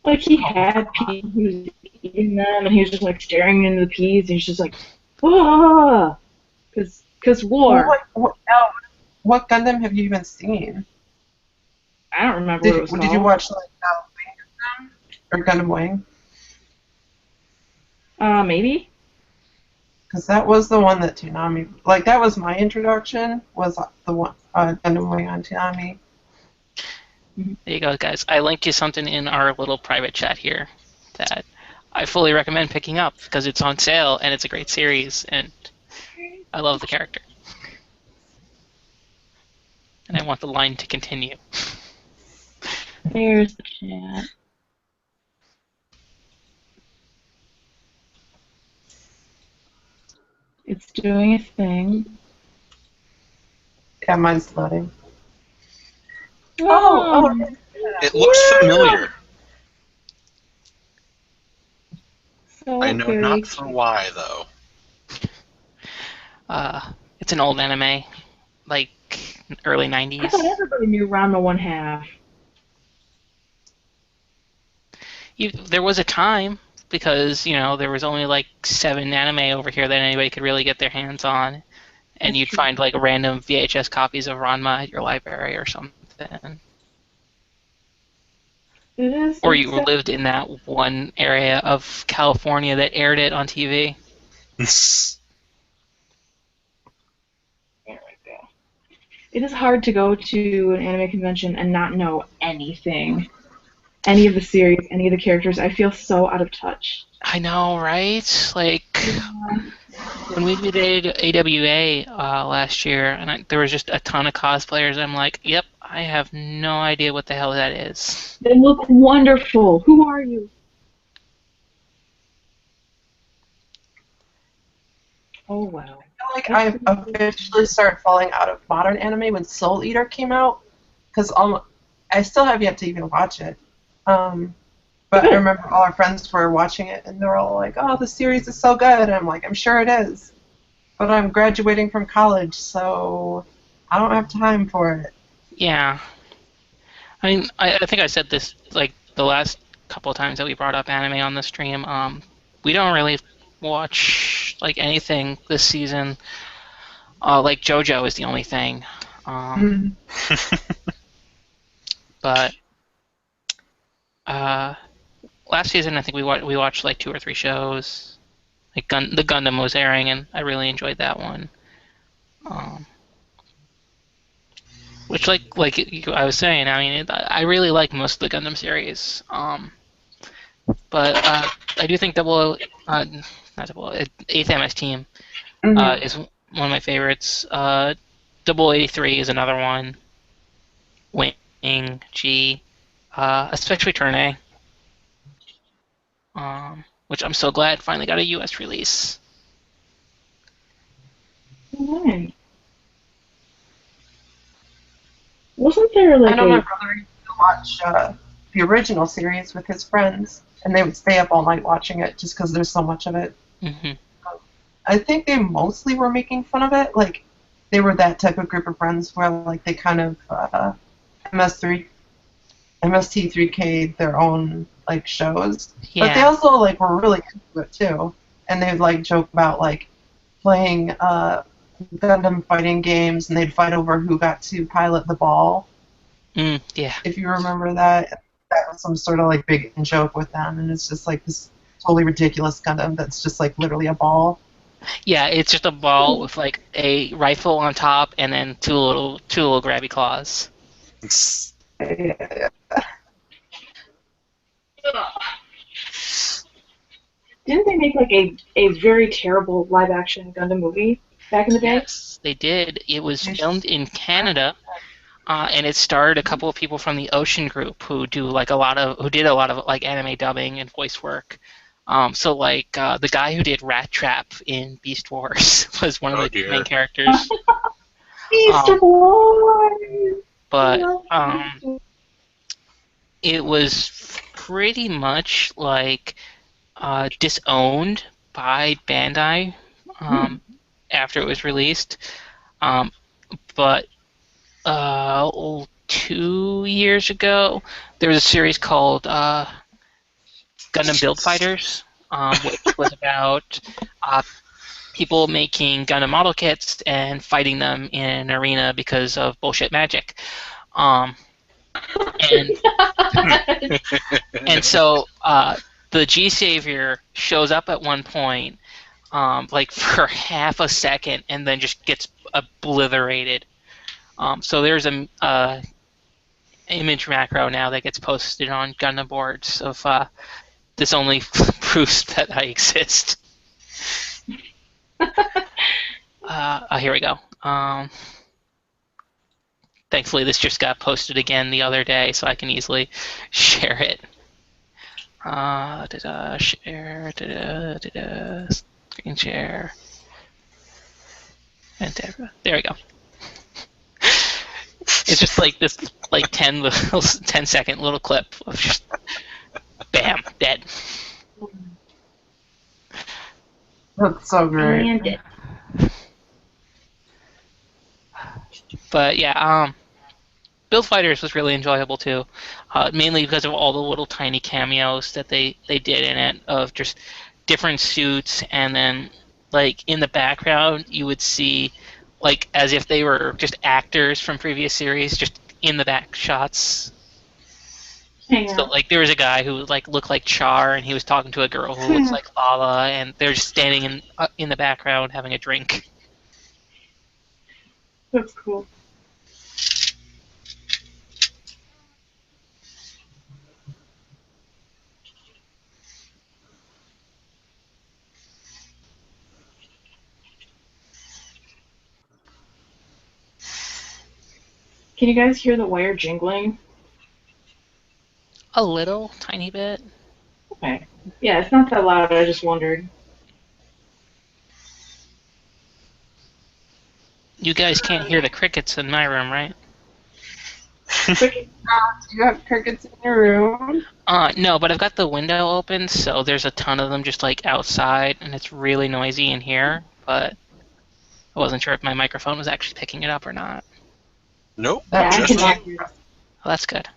Like he had peas, he was eating them, and he was just like staring into the peas, and he's just like, ah, cause Well, war. what Gundam have you even seen? I don't remember what it was Did you called. watch like Wing Gundam or Gundam Wing? Maybe. Because that was the one that Toonami, like that was my introduction. Was the one Gundam Wing on Toonami. There you go, guys. I linked you something in our little private chat here that I fully recommend picking up because it's on sale and it's a great series and I love the character. And I want the line to continue. There's the chat. It's doing a thing. Yeah, mine's loading. Oh, It looks familiar. so I know very not for why, though. It's an old anime, like early I 90s. thought everybody knew Ranma One Half. There was a time because, there was only like 7 anime over here that anybody could really get their hands on. And That's you'd true. find like random VHS copies of Ranma at your library or something. It is. Or you lived in that one area of California that aired it on TV. There we go. It is hard to go to an anime convention and not know anything. Any of the series, any of the characters. I feel so out of touch. I know, right? Like, when we did AWA last year, and there was just a ton of cosplayers, I'm like, yep, I have no idea what the hell that is. They look wonderful. Who are you? Oh, wow. I feel like I officially started falling out of modern anime when Soul Eater came out, because I still have yet to even watch it. But I remember all our friends were watching it, and they were all like, "Oh, the series is so good." And I'm like, "I'm sure it is, but I'm graduating from college, so I don't have time for it." Yeah. I mean, I think I said this, like, the last couple of times that we brought up anime on the stream. We don't really watch, like, anything this season. Like, JoJo is the only thing. But last season, I think we watched like 2 or 3 shows. Like the Gundam was airing, and I really enjoyed that one. Which, like I was saying, I mean, I really like most of the Gundam series. But I do think not Double, 8th MS Team is one of my favorites. Double 83 is another one. Wing, G, especially Turn A. Which I'm so glad finally got a U.S. release. Right. Wasn't there like I know my brother used to watch the original series with his friends, and they would stay up all night watching it just because there's so much of it. Mm-hmm. I think they mostly were making fun of it. Like, they were that type of group of friends where, like, they kind of MST3K their own, like, shows. Yeah. But they also, like, were really into it, too. And they'd, like, joke about, like, playing Gundam fighting games, and they'd fight over who got to pilot the ball. Yeah. If you remember that. That was some sort of, like, big joke with them. And it's just, like, this totally ridiculous Gundam that's just, like, literally a ball. Yeah, it's just a ball with like a rifle on top and then two little grabby claws. It's, Yeah. Didn't they make like a very terrible live action Gundam movie back in the day? Yes, they did. It was filmed in Canada, and it starred a couple of people from the Ocean Group who did a lot of like anime dubbing and voice work. So like the guy who did Rat Trap in Beast Wars was one of oh the main dear. characters. Beast Um, Wars! but I love it was pretty much like disowned by Bandai after it was released. Um, but 2 years ago, there was a series called Gundam Build Fighters, which was about people making Gundam model kits and fighting them in an arena because of bullshit magic. And and so the G Savior shows up at one point, like for half a second, and then just gets obliterated. So there's a image macro now that gets posted on Gundam boards of this only proves that I exist. Here we go. Thankfully, this just got posted again the other day, so I can easily share it. Share, screen share. And there we go. It's just like this, like 10-second little clip of just, bam, dead. That's so great. And it. But yeah, Build Fighters was really enjoyable too, mainly because of all the little tiny cameos that they did in it of just different suits, and then like in the background you would see like as if they were just actors from previous series, just in the back shots. Yeah. So like there was a guy who like looked like Char, and he was talking to a girl who looks like Lala, and they're just standing in the background having a drink. That's cool. Can you guys hear the wire jingling? A little tiny bit. Okay. Yeah, it's not that loud. I just wondered. You guys can't hear the crickets in my room, right? Do you have crickets in your room? No, but I've got the window open, so there's a ton of them just like outside, and it's really noisy in here, but I wasn't sure if my microphone was actually picking it up or not. Nope. Yeah, I Just cannot you. hear. Well, that's good.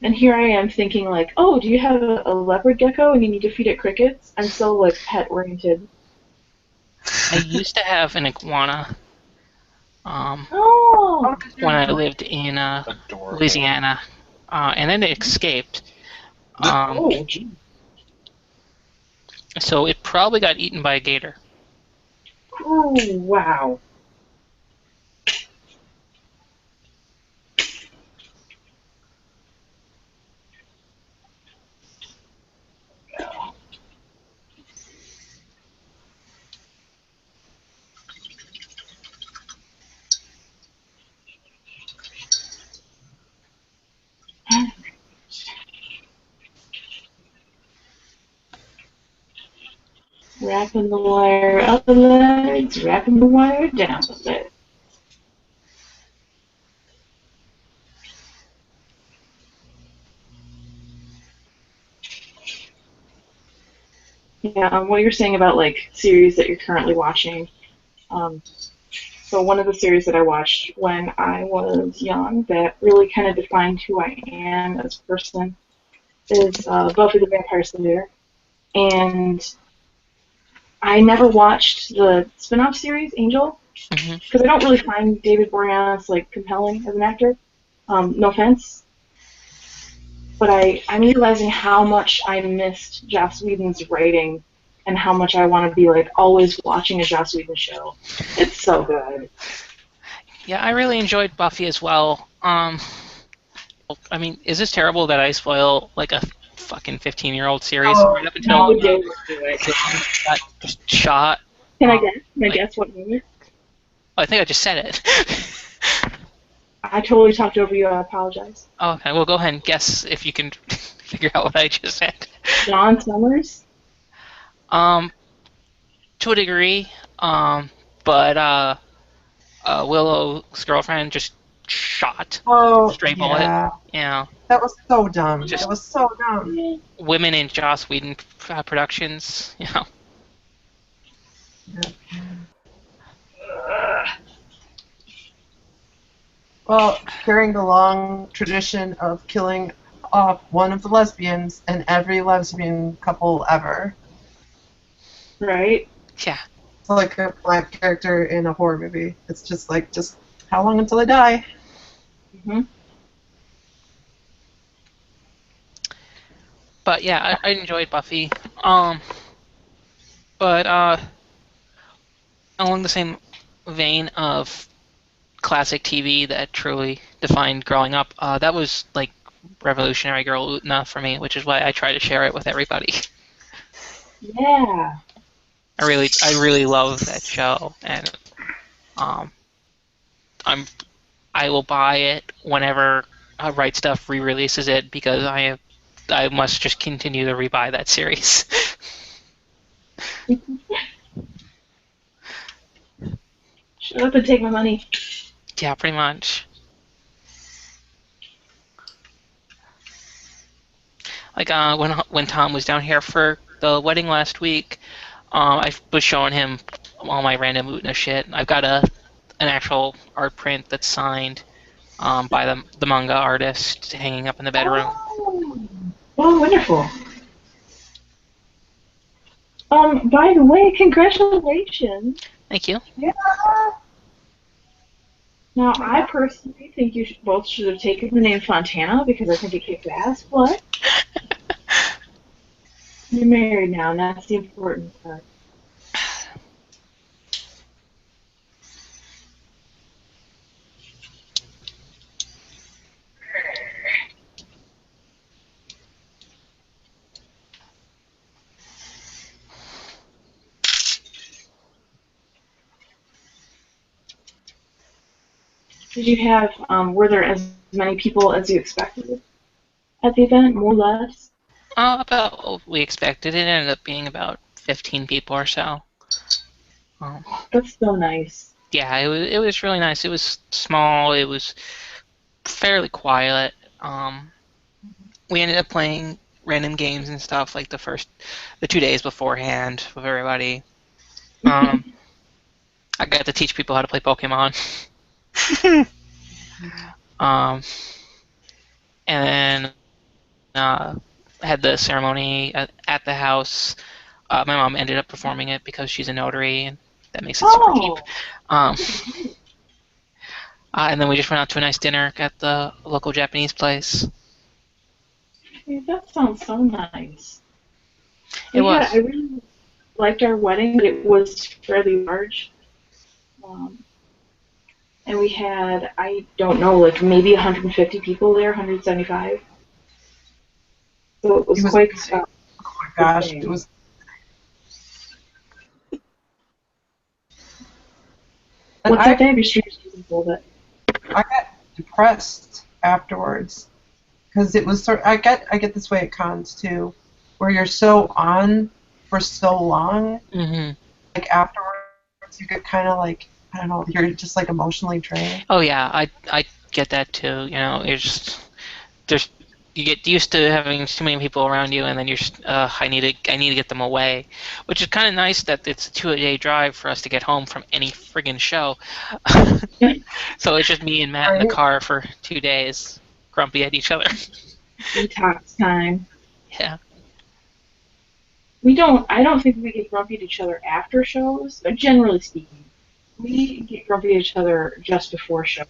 And here I am thinking like, oh, do you have a leopard gecko and you need to feed it crickets? I'm so like pet oriented. I used to have an iguana Oh. when I lived in Adorable. Louisiana, and then it escaped. Oh, gee. So it probably got eaten by a gator. Oh, wow. Wrapping the wire up the legs, wrapping the wire down the legs. Yeah, what you're saying about like series that you're currently watching. So one of the series that I watched when I was young that really kind of defined who I am as a person is Buffy the Vampire Slayer. And I never watched the spin-off series, Angel, because I don't really find David Boreanaz like compelling as an actor. No offense. But I'm realizing how much I missed Joss Whedon's writing and how much I want to be like always watching a Joss Whedon show. It's so good. Yeah, I really enjoyed Buffy as well. I mean, is this terrible that I spoil like a fucking 15-year-old series Oh, right up until No, don't do it. Dylan got just shot? Can I guess? Can I like- guess what moment? I think I just said it. I totally talked over you. I apologize. Okay, well, go ahead and guess if you can figure out what I just said. Dawn Summers? To a degree, but Willow's girlfriend just shot Oh, straight bullet. yeah. Yeah, That was so dumb. Just- That was so dumb. women in Joss Whedon productions. You know. Well, carrying the long tradition of killing off one of the lesbians in every lesbian couple ever. Right? Yeah. It's like a black character in a horror movie. It's just like, just how long until they die? hmm But yeah, I enjoyed Buffy. But along the same vein of classic TV that truly defined growing up, that was like Revolutionary Girl Utna for me, which is why I try to share it with everybody. Yeah. I really love that show, and um, I will buy it whenever Right Stuff re-releases it because I must just continue to rebuy that series. Shut up and take my money. Yeah, pretty much. Like when Tom was down here for the wedding last week, I was showing him all my random Utna shit. I've got an actual art print that's signed by the manga artist hanging up in the bedroom. Oh, wonderful. By the way, congratulations. Thank you. Yeah. Now, I personally think you both should have taken the name Fontana because I think it kicked ass, but you're married now, and that's the important part. Did you have, were there as many people as you expected at the event, more or less? About what we expected. It ended up being about 15 people or so. That's so nice. Yeah, it was really nice. It was small. It was fairly quiet. We ended up playing random games and stuff like the 2 days beforehand with everybody. I got to teach people how to play Pokemon. And then had the ceremony at the house. My mom ended up performing it because she's a notary, and that makes it super cheap. And then we just went out to a nice dinner at the local Japanese place. Yeah, that sounds so nice. It was. I really liked our wedding. It was fairly large. And we had, I don't know, like maybe 150 people there, 175. So it was quite Oh my gosh, it was. And What's that day? Your street was a little bit. I got depressed afterwards because it was sort. I get this way at cons too, where you're so on for so long. Mm-hmm. Like afterwards, you get kind of like, I don't know, you're just like emotionally drained. Oh yeah, I get that too. You know, you get used to having too many people around you, and then you're just, I need to get them away, which is kind of nice that it's a 2-day drive for us to get home from any friggin' show. So it's just me and Matt in the car for 2 days, grumpy at each other. Detox time. Yeah. I don't think we get grumpy at each other after shows, but generally speaking. We get grumpy at each other just before shows.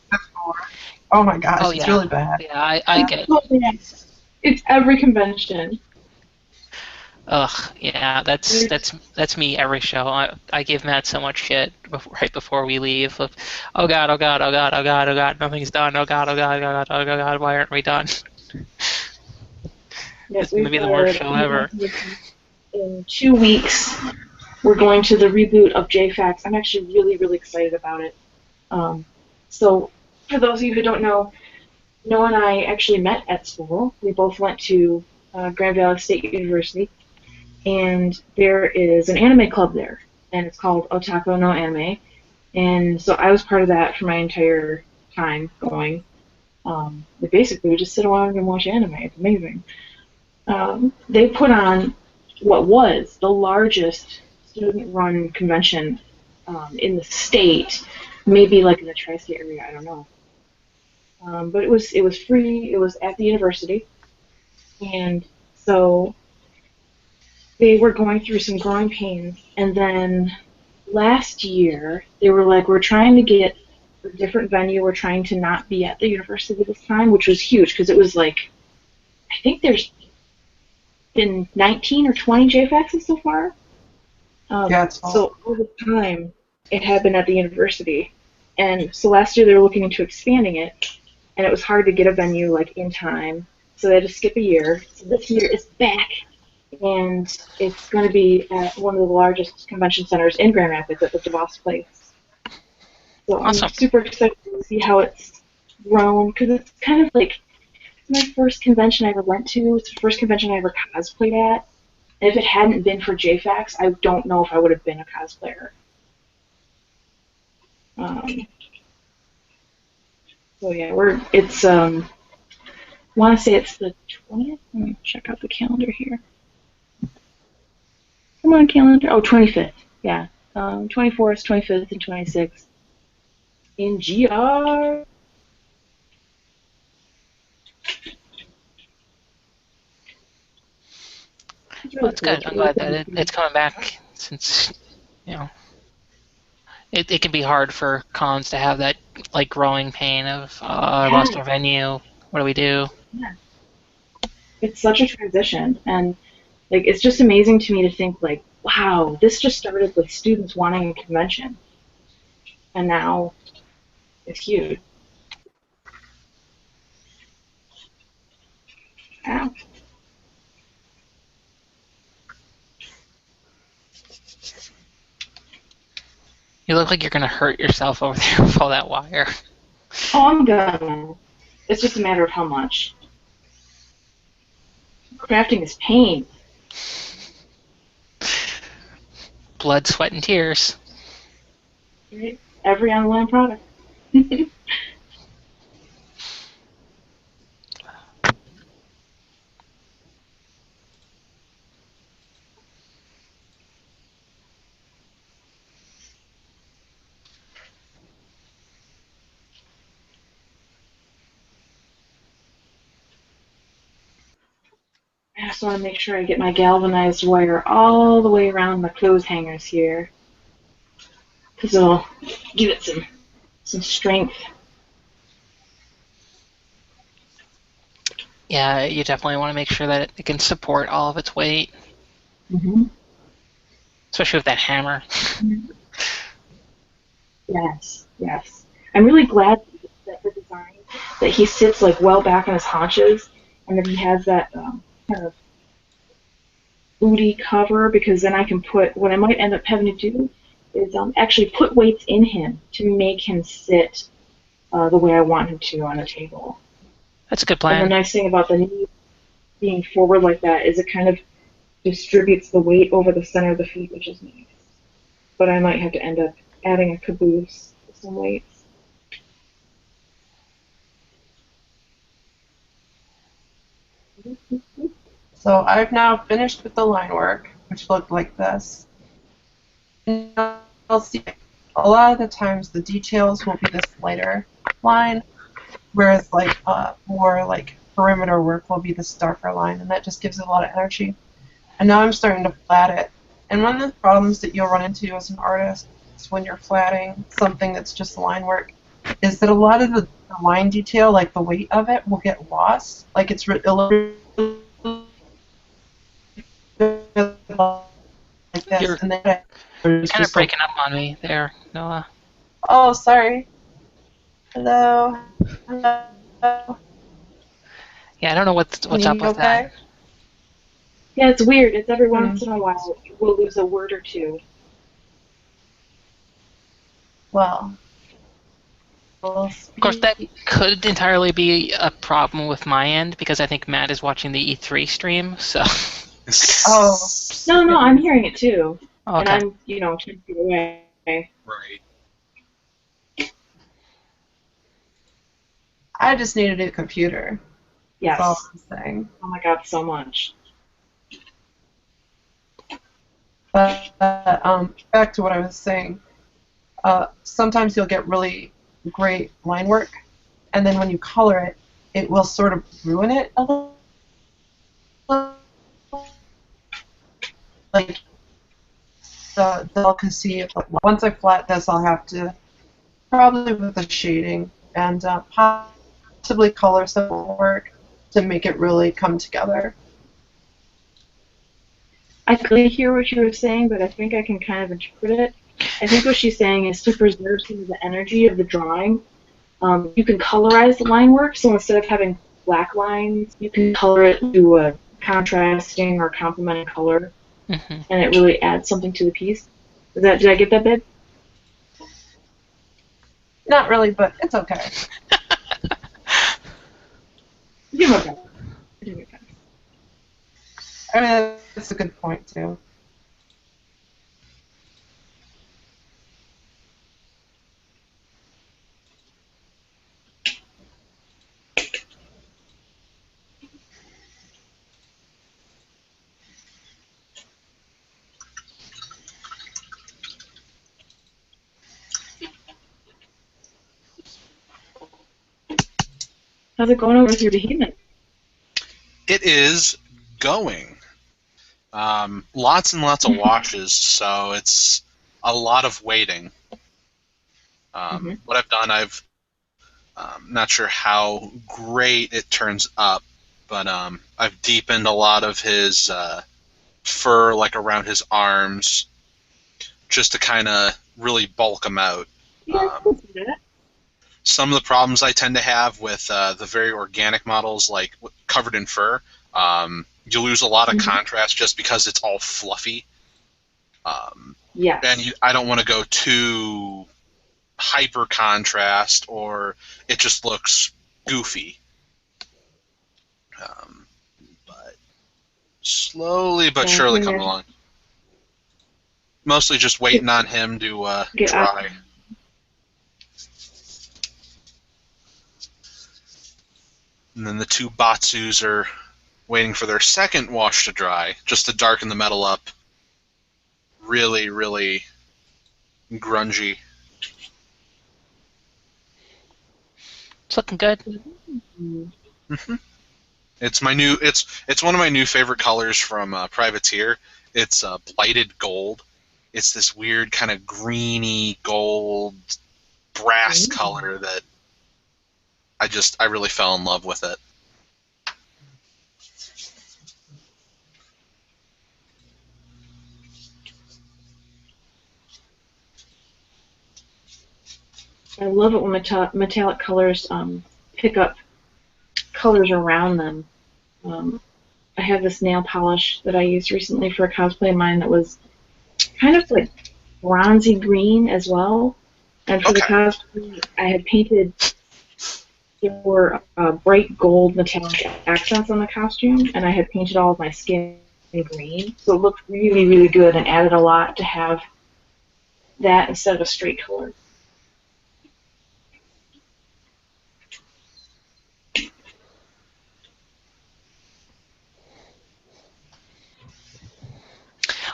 Oh my gosh, Oh, it's yeah. really bad. Yeah, I get it. It's every convention. Ugh, yeah, that's me every show. I give Matt so much shit right before we leave. Of, oh god, oh god, oh god, oh god, oh god, nothing's done. Oh god, oh god, oh god, oh god, why aren't we done? Yep, It's gonna we've be the got worst a show few ever. exhibitions. In 2 weeks, we're going to the reboot of JFAX. I'm actually really, really excited about it. So, for those of you who don't know, Noah and I actually met at school. We both went to Grand Valley State University, and there is an anime club there, and it's called Otaku no Anime. And so I was part of that for my entire time going. Basically, we just sit around and watch anime. It's amazing. They put on what was the largest student-run convention in the state, maybe like in the tri-state area. I don't know. But it was free. It was at the university, and so they were going through some growing pains. And then last year, they were like, we're trying to get a different venue. We're trying to not be at the university this time, which was huge because it was like, I think there's been 19 or 20 JFAXs so far. Yeah, it's So all the time, it had been at the university. And so last year they were looking into expanding it, and it was hard to get a venue like in time. So they had to skip a year. So this year it's back, and it's going to be at one of the largest convention centers in Grand Rapids at the DeVos Place. So Awesome. I'm super excited to see how it's grown because it's kind of like my first convention I ever went to. It's the first convention I ever cosplayed at. And if it hadn't been for JFAX, I don't know if I would have been a cosplayer. So yeah, I want to say it's the 20th. Let me check out the calendar here. Come on, calendar. Oh, 25th. Yeah. 24th, 25th, and 26th in GR. It's Well, really it's cool. good. I'm glad that it's coming back since, you know, it can be hard for cons to have that like growing pain of I lost our venue. What do we do? Yeah. It's such a transition, and like it's just amazing to me to think like, wow, this just started with students wanting a convention, and now it's huge. Wow. You look like you're gonna hurt yourself over there with all that wire. Oh, I'm gonna. It's just a matter of how much. Crafting is pain. Blood, sweat, and tears. Right? Every online product. I just want to make sure I get my galvanized wire all the way around my clothes hangers here, because it'll give it some strength. Yeah, you definitely want to make sure that it can support all of its weight, Mm-hmm. especially with that hammer. Yes, yes. I'm really glad that the design that he sits like well back on his haunches, and that he has that kind of booty cover, because then I can put what I might end up having to do is actually put weights in him to make him sit the way I want him to on a table. That's a good And the plan. nice thing about the knee being forward like that is it kind of distributes the weight over the center of the feet, which is nice. But I might have to end up adding a caboose with some weights. So I've now finished with the line work, which looked like this. You'll see a lot of the times the details will be this lighter line, whereas like more like perimeter work will be this darker line, and that just gives it a lot of energy. And now I'm starting to flat it. And one of the problems that you'll run into as an artist when you're flatting something that's just line work is that a lot of the line detail, like the weight of it, will get lost. Like it's like this, You're and then kind of breaking up on me there, Noah. Oh, sorry. Hello. Hello. Yeah, I don't know what's Can you up hear me with okay? that. Yeah, it's weird. It's every once in a while we'll lose a word or two. Well, Of course, that could entirely be a problem with my end because I think Matt is watching the E3 stream. So. Oh. No, I'm hearing it too, and Okay. I'm 10 feet away. Right. I just need a new computer. Yes. That's all I'm saying. Oh my God, so much. But back to what I was saying. Sometimes you'll get really great line work, and then when you color it, it will sort of ruin it a little. Like the delicacy of once I flat this, I'll have to probably with the shading and possibly color some work to make it really come together. I couldn't hear what you were saying, but I think I can kind of interpret it. I think what she's saying is to preserve some of the energy of the drawing, you can colorize the line work, so instead of having black lines, you can color it to a contrasting or complementing color, Mm-hmm. and it really adds something to the piece. Did I get that, babe? Not really, but it's okay. You do okay. You do okay. I mean, that's a good point, too. How's it going over with your behemoth? It is going. Lots and lots of washes, so it's a lot of waiting. What I've done, not sure how great it turns up, but I've deepened a lot of his fur, like around his arms, just to kind of really bulk him out. Yeah, I can see that. Some of the problems I tend to have with the very organic models, like covered in fur, you lose a lot of contrast just because it's all fluffy. Yes. And I don't want to go too hyper contrast, or it just looks goofy. But slowly but surely coming along. Mostly just waiting on him to dry. And then the two Batsus are waiting for their second wash to dry, just to darken the metal up. Really, really grungy. It's looking good. Mm-hmm. It's my new. It's one of my new favorite colors from Privateer. It's blighted gold. It's this weird kind of greeny gold brass color that I really fell in love with it. I love it when metallic colors pick up colors around them. I have this nail polish that I used recently for a cosplay of mine that was kind of like bronzy green as well. And for the cosplay, I had painted, there were bright gold metallic accents on the costume, and I had painted all of my skin green. So it looked really, really good and added a lot to have that instead of a straight color.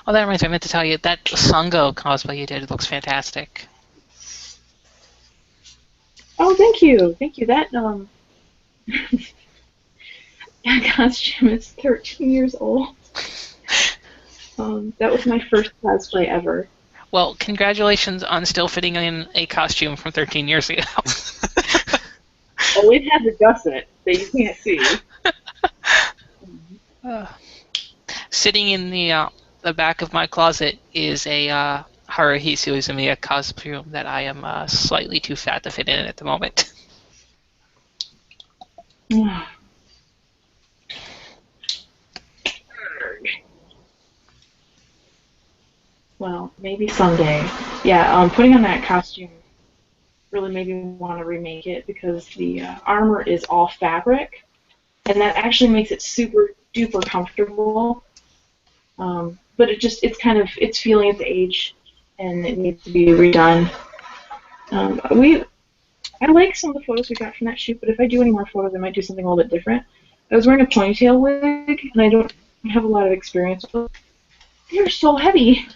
Oh, that reminds me, I meant to tell you, that Sungo cosplay you did looks fantastic. Oh, thank you. Thank you. That that costume is 13 years old. That was my first cosplay ever. Well, congratulations on still fitting in a costume from 13 years ago. Oh, it has a gusset that you can't see. Sitting in the the back of my closet is a Haruhi Suzumiya costume that I am slightly too fat to fit in at the moment. Well, maybe someday. Yeah, putting on that costume really made me want to remake it because the armor is all fabric, and that actually makes it super duper comfortable. But it's feeling its age, and it needs to be redone. I like some of the photos we got from that shoot, but if I do any more photos, I might do something a little bit different. I was wearing a ponytail wig, and I don't have a lot of experience with them. They're so heavy.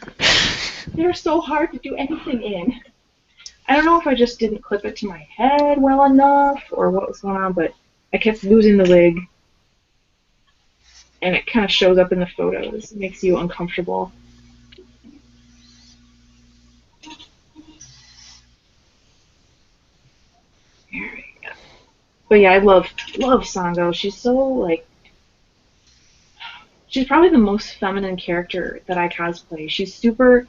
They're so hard to do anything in. I don't know if I just didn't clip it to my head well enough or what was going on, but I kept losing the wig, and it kind of shows up in the photos. It makes you uncomfortable. Here we go. But yeah, I love Sango. She's so she's probably the most feminine character that I cosplay. She's super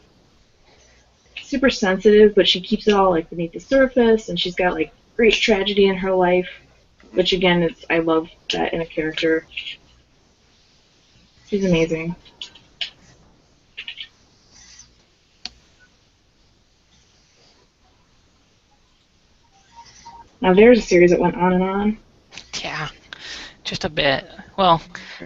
sensitive, but she keeps it all beneath the surface, and she's got great tragedy in her life, which again, I love that in a character. She's amazing. Now there's a series that went on and on. Yeah, just a bit. Well,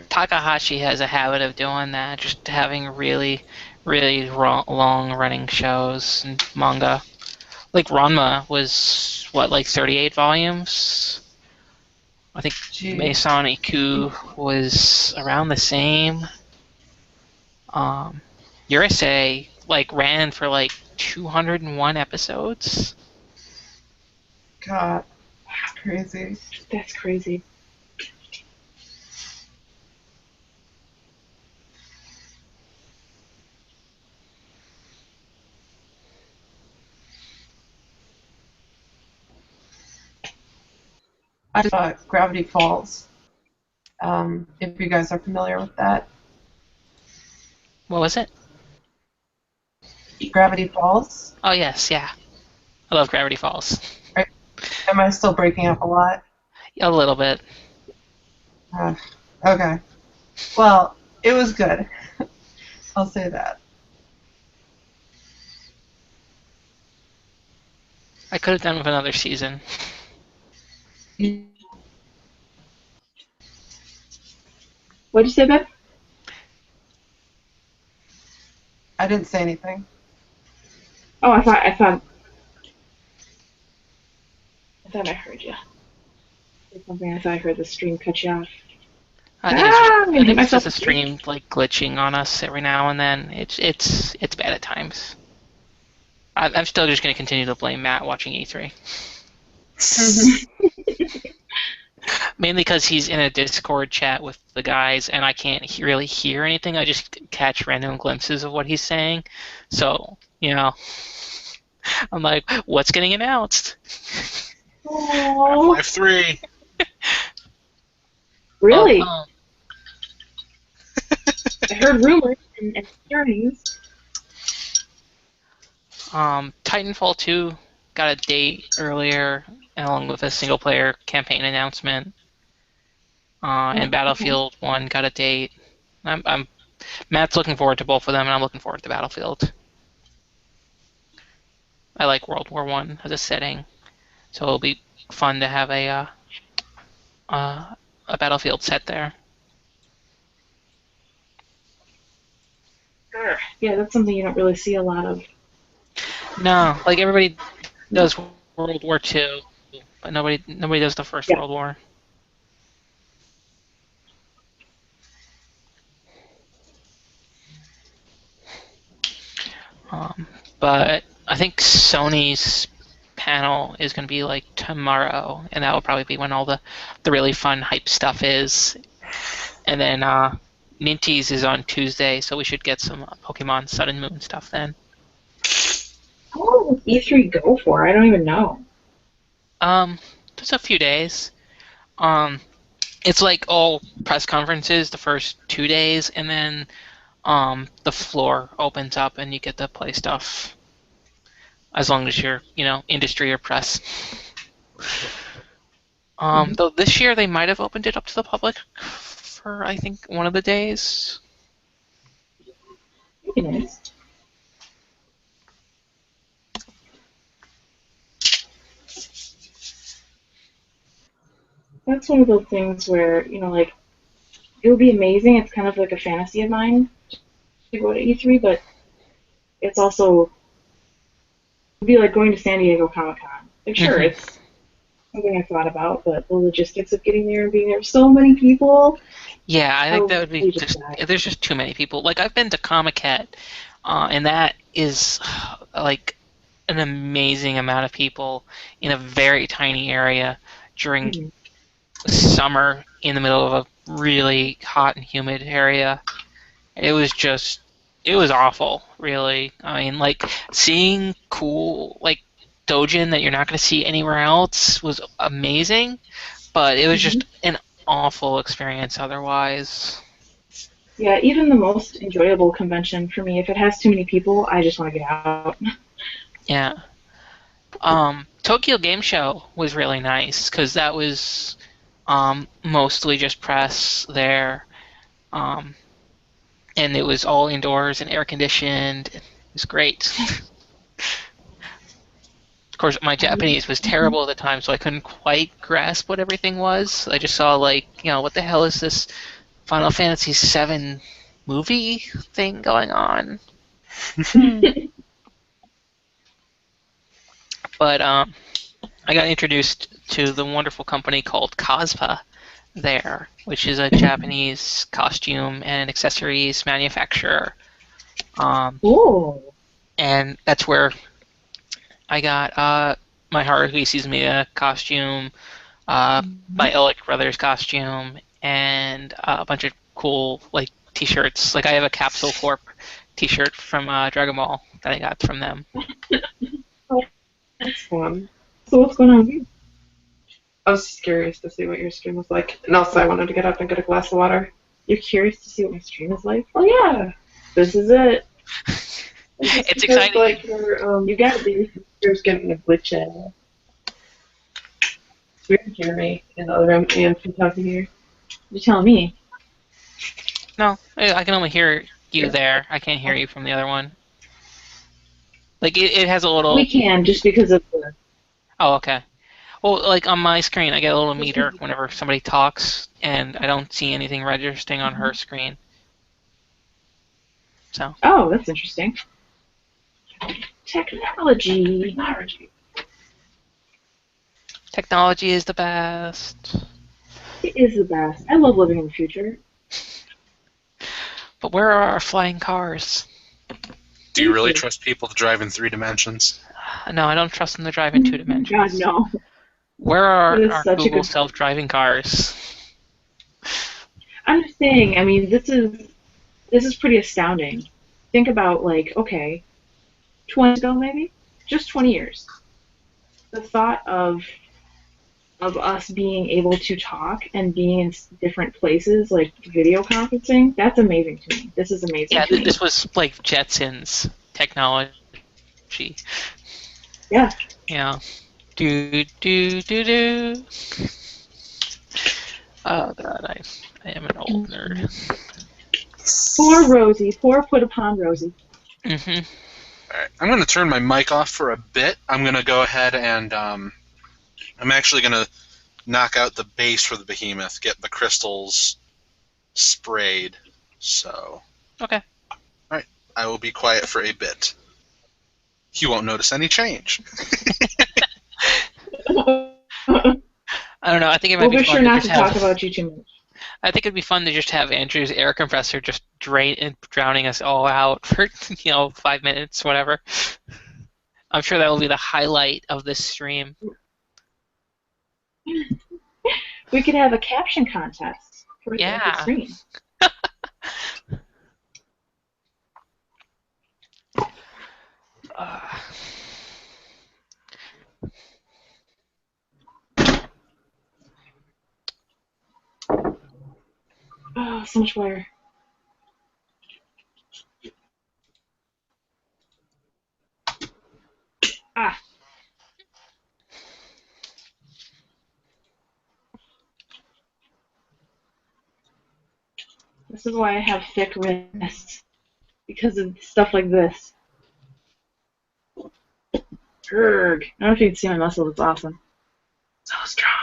Takahashi has a habit of doing that, just having really, really long-running shows and manga. Like Ranma was, 38 volumes? I think Maison Iku was around the same. Urusei, ran for 201 episodes. God, crazy. That's crazy. I just saw Gravity Falls. If you guys are familiar with that. What was it? Gravity Falls? Oh, yes, yeah. I love Gravity Falls. Right. Am I still breaking up a lot? A little bit. Okay. Well, it was good. I'll say that. I could have done with another season. What'd you say, babe? I didn't say anything. Oh, I thought I heard you. Something. I thought I heard the stream cut you off. I think it's just a stream glitching on us every now and then. It's bad at times. I'm still just going to continue to blame Matt watching E3. Mainly because he's in a Discord chat with the guys, and I can't really hear anything. I just catch random glimpses of what he's saying. So, I'm like, what's getting announced? Half-Life 3. Really? I heard rumors and hearings. Titanfall 2 got a date earlier, along with a single-player campaign announcement. And Battlefield 1 got a date. Matt's looking forward to both of them, and I'm looking forward to Battlefield. I like World War I as a setting, so it'll be fun to have a Battlefield set there. Yeah, that's something you don't really see a lot of. No, everybody does World War II, but nobody does the First World War. But I think Sony's panel is going to be tomorrow, and that will probably be when all the really fun hype stuff is. And then Ninties is on Tuesday, so we should get some Pokemon Sun and Moon stuff then. How long does E3 go for? I don't even know. Just a few days. It's all press conferences the first 2 days, and then the floor opens up and you get to play stuff as long as you're, industry or press. Though this year they might have opened it up to the public for, I think, one of the days. Maybe nice. That's one of those things where, like, it would be amazing. It's kind of like a fantasy of mine to go to E3, but it's also, it would be like going to San Diego Comic-Con. Like, sure, it's something I thought about, but the logistics of getting there and being there, so many people. Yeah, I think that would be there's just too many people. Like, I've been to Comic-Con, and that is, like, an amazing amount of people in a very tiny area during summer in the middle of a really hot and humid area. It was awful, really. I mean, like, seeing cool, like, doujin that you're not going to see anywhere else was amazing, but it was just an awful experience otherwise. Yeah, even the most enjoyable convention for me, if it has too many people, I just want to get out. Yeah. Tokyo Game Show was really nice because that was mostly just press there, and it was all indoors and air conditioned. It was great. Of course, my Japanese was terrible at the time, so I couldn't quite grasp what everything was. I just saw, like, what the hell is this Final Fantasy VII movie thing going on? But I got introduced to the wonderful company called Cospa there, which is a Japanese costume and accessories manufacturer. And that's where I got my Haruhi Suzumiya costume, my Illick Brothers costume, and a bunch of cool, like, t-shirts. Like, I have a Capsule Corp t-shirt from Dragon Ball that I got from them. That's fun. So what's going on with you? I was just curious to see what your stream was like. And also I wanted to get up and get a glass of water. You're curious to see what my stream is like? Oh, yeah. This is it. It's exciting. Like, you gotta be. You're getting a glitch in. You can hear me in the other room and from talking here. You're telling me? No, I can only hear you there. I can't hear you from the other one. Like, it has a little... We can, just because of the... Oh, okay. Well, like, on my screen, I get a little meter whenever somebody talks, and I don't see anything registering on her screen. So. Oh, that's interesting. Technology. Technology is the best. It is the best. I love living in the future. But where are our flying cars? Do you really trust people to drive in 3 dimensions? No, I don't trust them to drive in 2 dimensions. God, no. Where are our Google self-driving cars? I'm just saying, I mean, this is pretty astounding. Think about, like, okay, 20 years ago maybe? Just 20 years. The thought of us being able to talk and being in different places, like video conferencing, that's amazing to me. This is amazing to me. This was like Jetsons technology. Yeah. Yeah. Do. Oh god, I am an old nerd. Poor Rosie. Poor put upon Rosie. Alright, I'm going to turn my mic off for a bit. I'm going to go ahead and I'm actually going to knock out the base for the behemoth, get the crystals sprayed. So. Okay. Alright, I will be quiet for a bit. You won't notice any change. I don't know. I think it might be fun sure not to talk about you too much. I think it'd be fun to just have Andrew's air compressor just drowning us all out for 5 minutes, whatever. I'm sure that will be the highlight of this stream. We could have a caption contest for the stream. Oh, so much water. Ah. This is why I have thick wrists. Because of stuff like this. Grr. I don't know if you can see my muscles. It's awesome. So strong.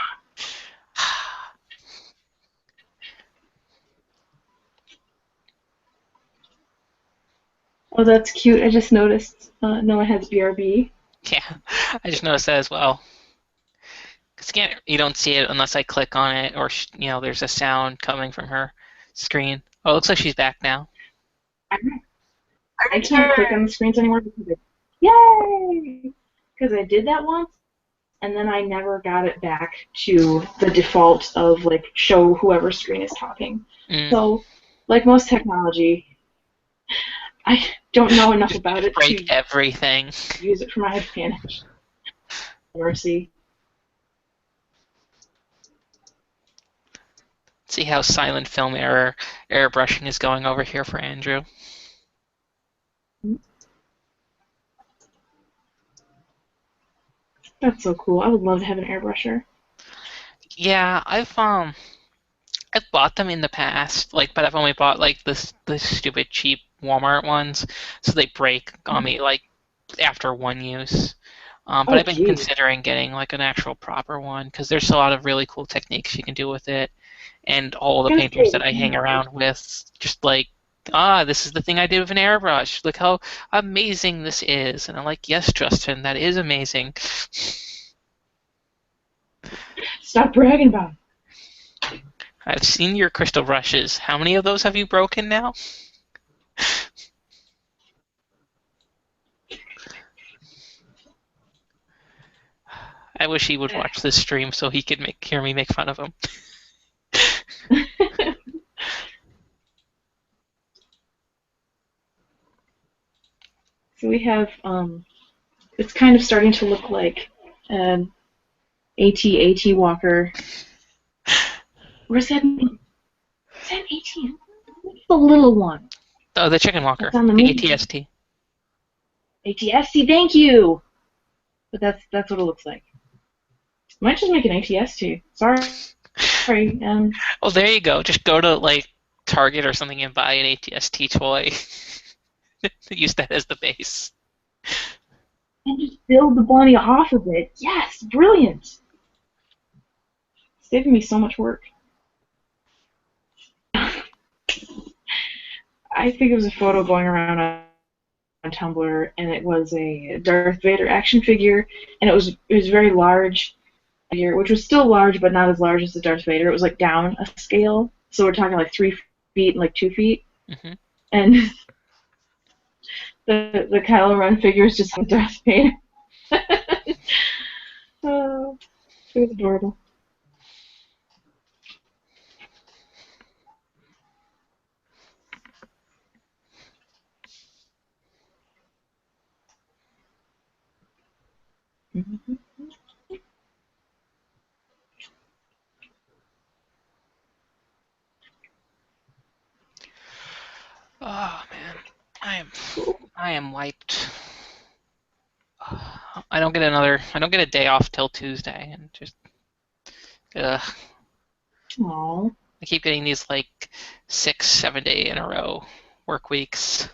Oh, that's cute. I just noticed Noah has BRB. Yeah, I just noticed that as well. Cause you don't see it unless I click on it, or there's a sound coming from her screen. Oh, it looks like she's back now. I can't click on the screens anymore because yay! Because I did that once, and then I never got it back to the default of like show whoever screen is talking. So, like most technology, I don't know enough about it break to everything. Use it for my advantage. Mercy. See how silent film airbrushing is going over here for Andrew. That's so cool. I would love to have an airbrusher. Yeah, I've bought them in the past, but I've only bought the stupid cheap Walmart ones, so they break on me after one use. But I've been considering getting an actual proper one because there's a lot of really cool techniques you can do with it, and all the painters that I hang around with just this is the thing I did with an airbrush. Look how amazing this is, and I'm like, yes, Justin, that is amazing. Stop bragging about it. I've seen your crystal brushes. How many of those have you broken now? I wish he would watch this stream so he could hear me make fun of him. So we have, it's kind of starting to look like an AT walker. Where's that? Is that AT? The little one. Oh, the chicken walker. It's on the ATST. ATST, thank you! But that's what it looks like. Might just make an ATST. Sorry. Well, there you go. Just go to Target or something and buy an ATST toy. Use that as the base. And just build the bunny off of it. Yes, brilliant. It's saving me so much work. I think it was a photo going around on Tumblr, and it was a Darth Vader action figure, and it was very large, which was still large, but not as large as the Darth Vader. It was down a scale, so we're talking 3 feet and 2 feet, and the Kylo Ren figure is just like Darth Vader. Oh, it was adorable. Oh man, I am wiped. I don't get a day off till Tuesday, and just ugh. Aww. I keep getting these 6-7 day in a row work weeks.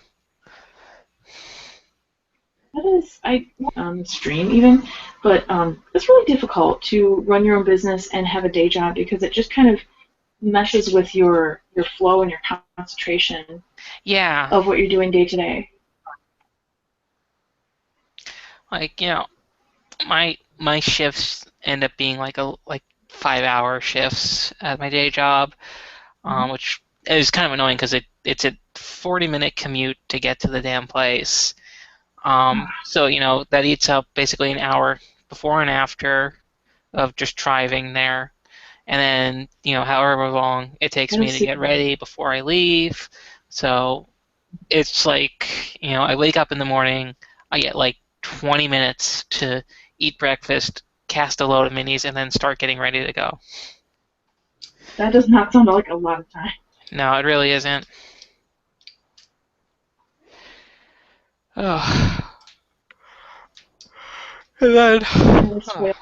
That is, I stream even, but it's really difficult to run your own business and have a day job because it just kind of meshes with your flow and your concentration. Yeah. Of what you're doing day to day. My shifts end up being 5-hour shifts at my day job, which is kind of annoying because it's a 40-minute commute to get to the damn place. So that eats up basically an hour before and after of just driving there, and then however long it takes me to get ready before I leave. So it's I wake up in the morning, I get 20 minutes to eat breakfast, cast a load of minis, and then start getting ready to go. That does not sound like a lot of time. No, it really isn't. Oh. And then, I'm spoiled.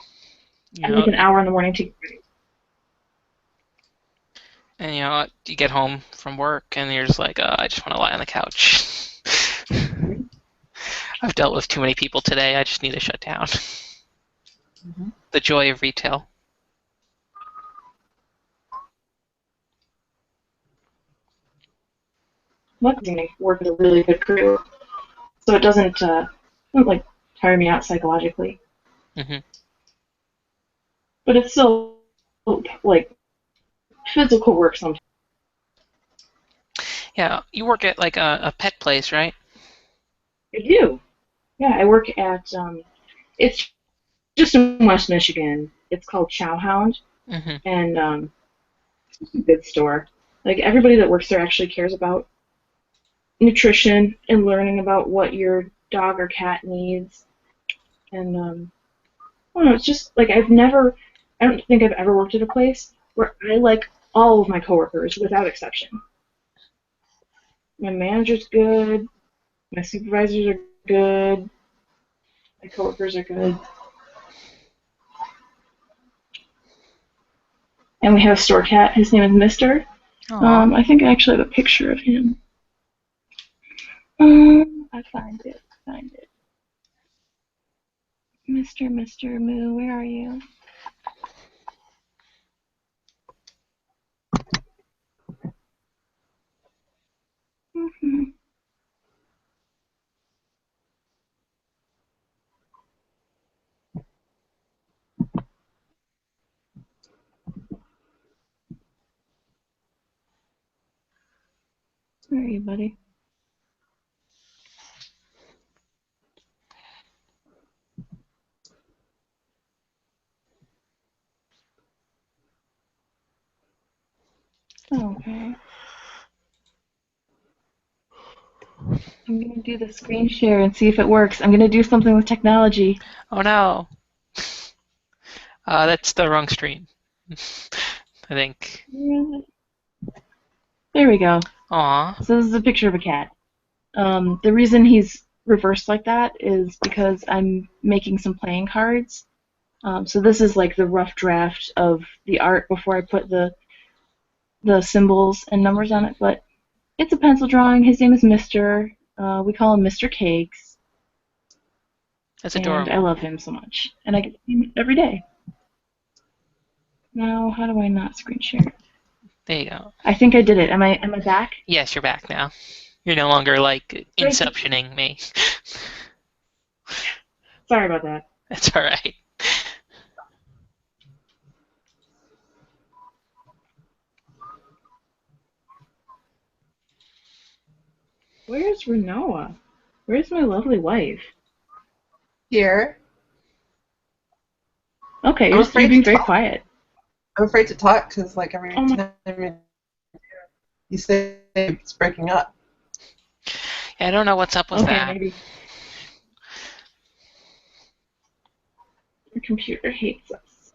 you I'm like know, an hour in the morning to get ready. and you know, you get home from work and you're just like, I just want to lie on the couch. I've dealt with too many people today. I just need to shut down. Mm-hmm. The joy of retail. Luckily, I work with a really good crew, so it doesn't like tire me out psychologically. Hmm. But it's still like physical work sometimes. Yeah, you work at like a pet place, right? I do. Yeah, I work at it's just in West Michigan. It's called Chow Hound, Hmm. and it's a good store. Like everybody that works there actually cares about nutrition and learning about what your dog or cat needs. And I don't know, it's just like I don't think I've ever worked at a place where I like all of my coworkers without exception. My manager's good, my supervisors are good, my coworkers are good. And we have a store cat. His name is Mister. Aw. I think I actually have a picture of him. I find it. Mr. Moo, where are you? Mm-hmm. Where are you, buddy? Okay. I'm going to do the screen share and see if it works. I'm going to do something with technology. Oh no. That's the wrong stream. I think. There we go. Aw. So this is a picture of a cat. The reason he's reversed like that is because I'm making some playing cards. So this is like the rough draft of the art before I put the symbols and numbers on it. But it's a pencil drawing. His name is Mister. We call him Mr. Cakes. That's And I adorable. love him so much. And I get to see him every day. Now, how do I not screen share? There you go. I think I did it. Am I back? Yes, you're back now. You're no longer like inceptioning me. Sorry about that. That's all right. Where's Rinoa? Where's my lovely wife? Here. Okay, I'm you're afraid being to very talk. quiet. I'm afraid to talk because, like, every Oh my- time you say it's breaking up. Yeah, I don't know what's up with Okay, that. maybe. Your computer hates us.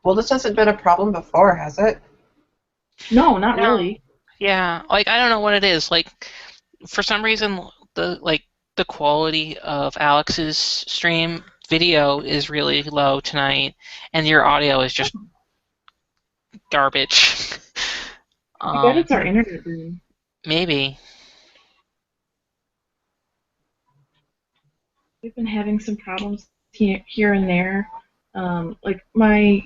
Well, this hasn't been a problem before, has it? No, not No. really. Yeah, like I don't know what it is. Like for some reason the quality of Alex's stream video is really low tonight and your audio is just garbage. I bet it's our internet room. Maybe. We've been having some problems here and there. Like my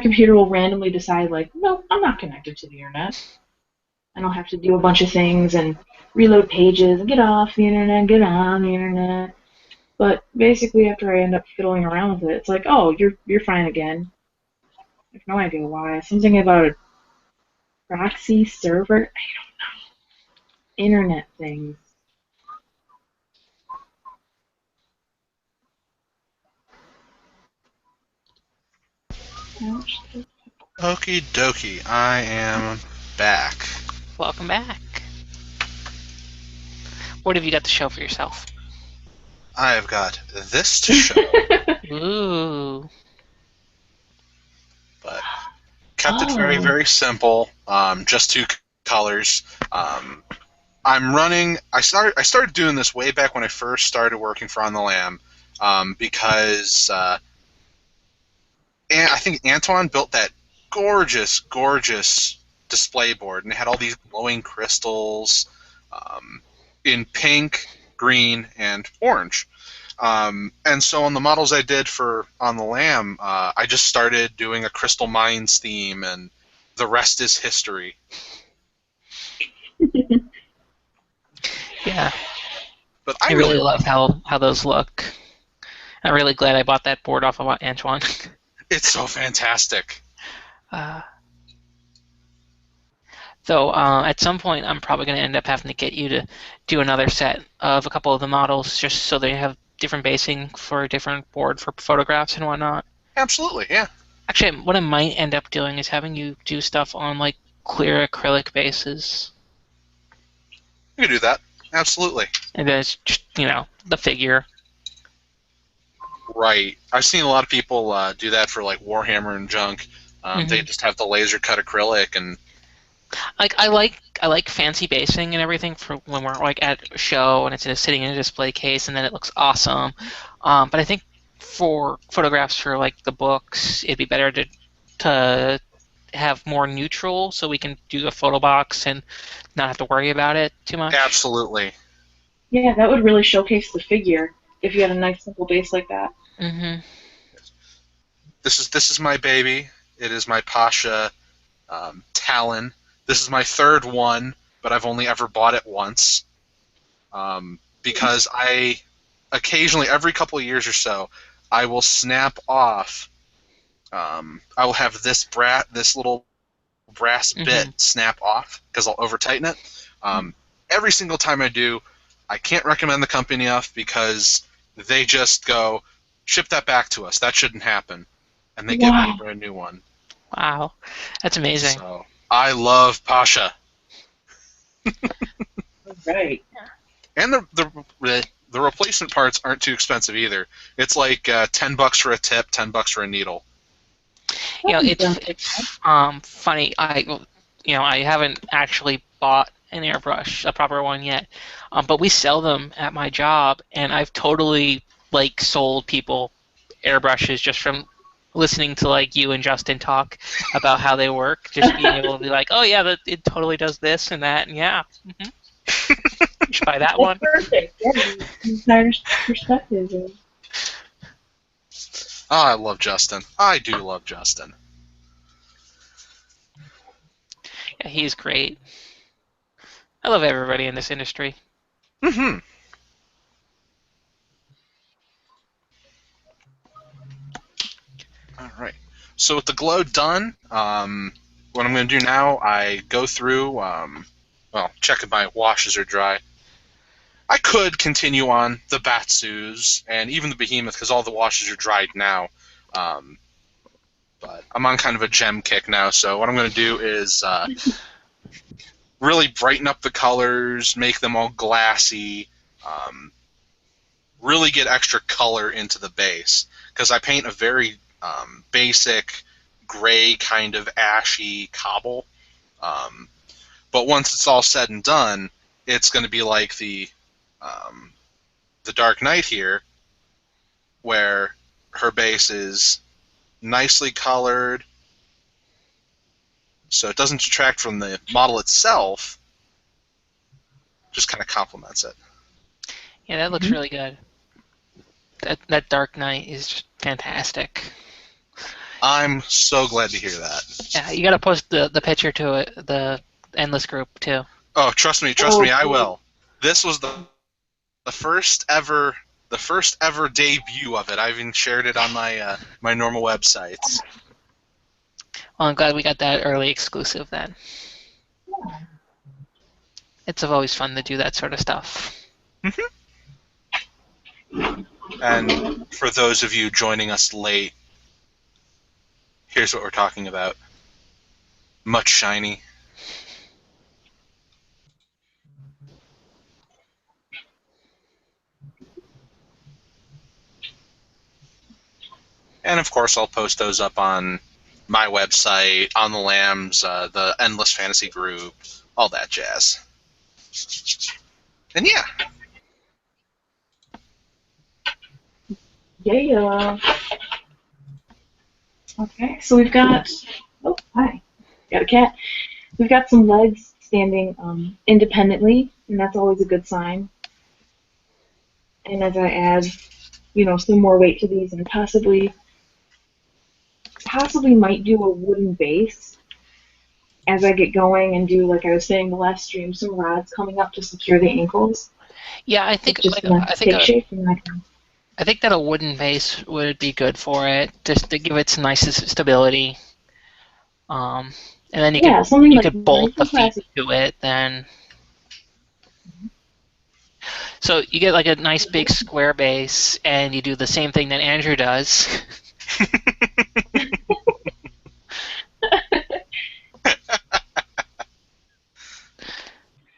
computer will randomly decide, like, no, I'm not connected to the internet. And I'll have to do a bunch of things and reload pages and get off the internet, get on the internet. But basically, after I end up fiddling around with it, it's like, oh, you're fine again. I have no idea why. Something about a proxy server. I don't know. Internet things. Ouch. Okie dokie, I am back. Welcome back. What have you got to show for yourself? I have got this to show, Ooh. but kept it very, very simple. Just two colors. I'm running. I started doing this way back when I first started working for On the Lam, because I think Antoine built that gorgeous, gorgeous display board, and it had all these glowing crystals in pink, green, and orange. And so on the models I did for On the Lam, I just started doing a Crystal Mines theme, and the rest is history. Yeah. But I really love how those look. I'm really glad I bought that board off of Antoine. It's so fantastic. Though at some point I'm probably going to end up having to get you to do another set of a couple of the models just so they have different basing for a different board for photographs and whatnot. Absolutely, yeah. Actually, what I might end up doing is having you do stuff on like clear acrylic bases. You can do that. Absolutely. And then it's just, the figure. Right. I've seen a lot of people do that for like Warhammer and junk. They just have the laser cut acrylic, and like I like fancy basing and everything for when we're like at a show and it's sitting in a display case and then it looks awesome. But I think for photographs for like the books, it'd be better to have more neutral so we can do a photo box and not have to worry about it too much. Absolutely. Yeah, that would really showcase the figure if you had a nice simple base like that. Mm-hmm. This is my baby. It is my Pasha Talon. This is my third one, but I've only ever bought it once. Because I occasionally, every couple of years or so, I will snap off. I will have this little brass bit snap off because I'll over tighten it. Every single time I do, I can't recommend the company enough because they just go, ship that back to us. That shouldn't happen, and they give me a brand new one. Wow, that's amazing. So I love Pasha. Right. And the replacement parts aren't too expensive either. It's like $10 for a tip, $10 for a needle. It's funny. I haven't actually bought an airbrush, a proper one yet, but we sell them at my job, and I've totally sold people airbrushes just from listening to you and Justin talk about how they work. Just being able to be like, oh yeah, it totally does this and that, and yeah. Mm-hmm. You should buy that one. Perfect. Yeah, entire perspective. Oh, I love Justin. I do love Justin. Yeah, he's great. I love everybody in this industry. Mm-hmm. All right. So with the glow done, what I'm going to do now, I go through, check if my washes are dry. I could continue on the Batsus and even the Behemoth because all the washes are dried now. But I'm on kind of a gem kick now, so what I'm going to do is really brighten up the colors, make them all glassy, really get extra color into the base because I paint a very basic gray kind of ashy cobble. But once it's all said and done, it's going to be like the Dark Knight here, where her base is nicely colored, so it doesn't detract from the model itself, just kind of complements it. Yeah, that looks really good. That Dark Knight is just fantastic. I'm so glad to hear that. Yeah, you gotta post the picture to it, the Endless group too. Oh, trust me, I will. This was the first ever debut of it. I even shared it on my my normal websites. Well, I'm glad we got that early exclusive then. It's always fun to do that sort of stuff. Mm-hmm. And for those of you joining us late, here's what we're talking about. Much shiny. And of course, I'll post those up on my website, on the Lambs, the Endless Fantasy group, all that jazz. And yeah. Yeah. Okay, so we've got. Oh, hi. Got a cat. We've got some legs standing independently, and that's always a good sign. And as I add, some more weight to these, and possibly might do a wooden base as I get going and do, like I was saying the last stream, some rods coming up to secure the ankles. Yeah, It's just gonna take shape and I think that a wooden base would be good for it, just to give it some nice stability. And then you could bolt the feet to it. Then, so you get like a nice big square base, and you do the same thing that Andrew does.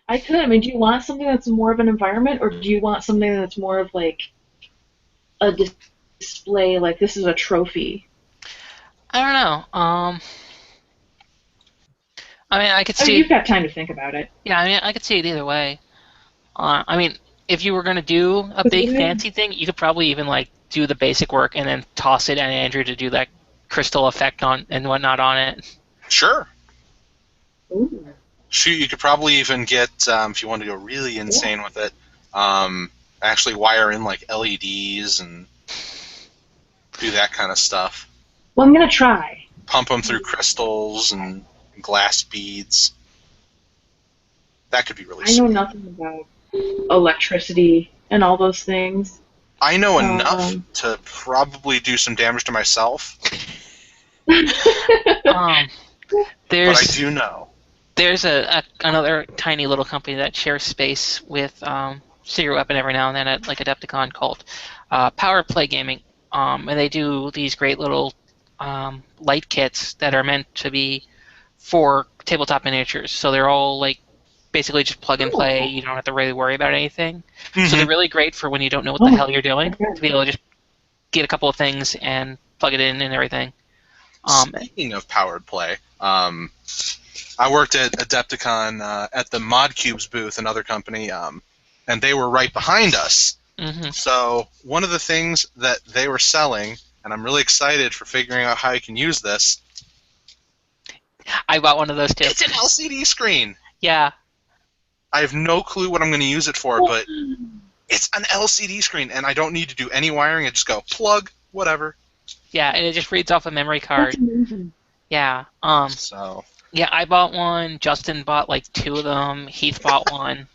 I could. I mean, do you want something that's more of an environment, or do you want something that's more of like a display, like this is a trophy? I don't know. I mean, I could see. You've got time to think about it. Yeah, I mean, I could see it either way. I mean, if you were gonna do a big fancy thing, you could probably even like do the basic work and then toss it at Andrew to do that crystal effect on and whatnot on it. Sure. Ooh. Shoot, you could probably even get, if you want to go really insane with it, actually wire in like LEDs and do that kind of stuff. Well, I'm gonna try. Pump them through crystals and glass beads. That could be really sweet. I know nothing about electricity and all those things. I know enough to probably do some damage to myself. But I do know. There's another tiny little company that shares space with Secret Weapon every now and then at like Adepticon called Power Play Gaming, and they do these great little light kits that are meant to be for tabletop miniatures. So they're all like basically just plug and play. You don't have to really worry about anything. Mm-hmm. So they're really great for when you don't know what the hell you're doing, to be able to just get a couple of things and plug it in and everything. Speaking of powered play, I worked at Adepticon at the Mod Cubes booth, another company, and they were right behind us. Mm-hmm. So one of the things that they were selling, and I'm really excited for figuring out how you can use this. I bought one of those too. It's an LCD screen. Yeah. I have no clue what I'm going to use it for, but it's an LCD screen, and I don't need to do any wiring. I just go plug, whatever. Yeah, and it just reads off a memory card. Yeah. So. Yeah, I bought one. Justin bought like 2 of them. Heath bought one.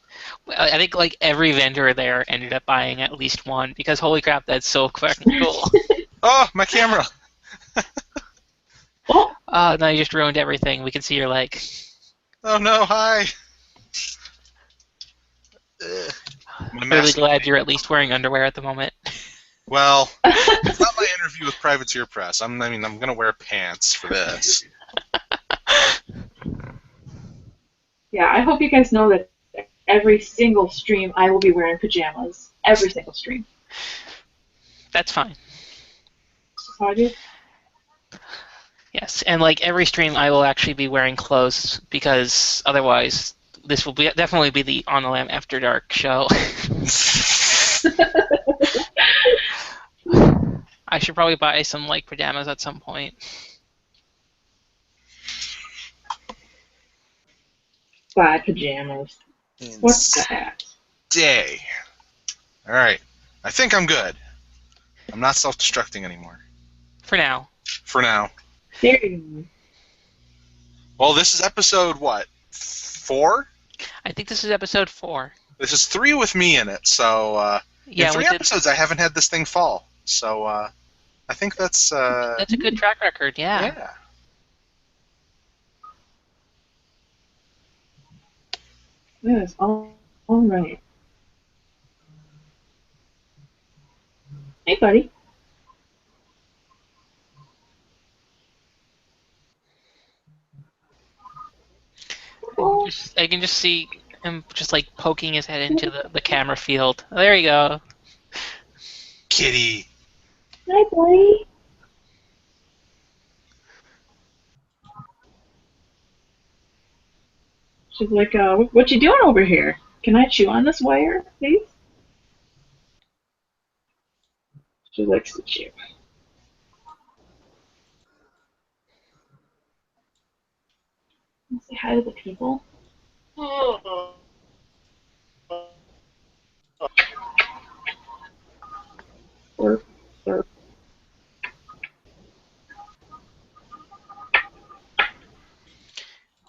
I think like every vendor there ended up buying at least one because holy crap, that's so fucking cool. Oh, my camera. No, you just ruined everything. We can see your leg. Oh no, hi. I'm really glad you're at least wearing underwear at the moment. Well, it's not my interview with Privateer Press. I'm going to wear pants for this. Yeah, I hope you guys know that every single stream I will be wearing pajamas. Every single stream. That's fine. How I do? Yes, and like every stream I will actually be wearing clothes because otherwise this will definitely be the On the Lam After Dark show. I should probably buy some like pajamas at some point. Buy pajamas. What's that? Day. All right. I think I'm good. I'm not self-destructing anymore. For now. For now. There you go. Well, this is episode, what, 4? I think this is episode 4. This is 3 with me in it, so in 3 episodes I haven't had this thing fall. So I think that's a good track record, yeah. Yeah. Yes, all right. Hey, buddy. I can just see him just like poking his head into the camera field. Oh, there you go. Kitty. Hi, buddy. She's like, what you doing over here? Can I chew on this wire, please? She likes to chew. Say hi to the people. Slurp, slurp.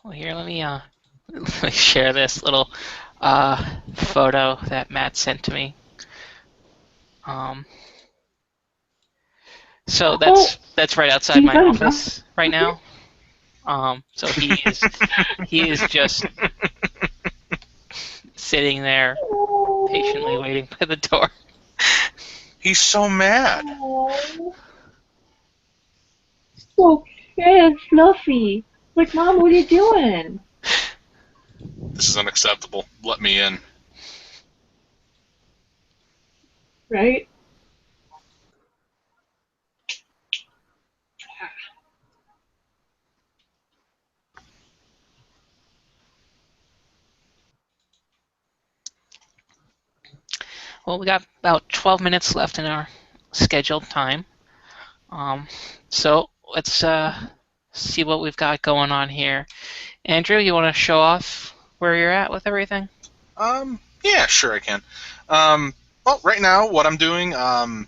Well, here, let me let me share this little photo that Matt sent to me. So that's right outside my office right now. So he is just sitting there patiently waiting by the door. He's so mad. Oh, so good, fluffy. Like, Mom, what are you doing? This is unacceptable. Let me in. Right? Well, we got about 12 minutes left in our scheduled time. So let's see what we've got going on here. Andrew, you want to show off where you're at with everything? Yeah, sure I can. Well, right now, what I'm doing, I'm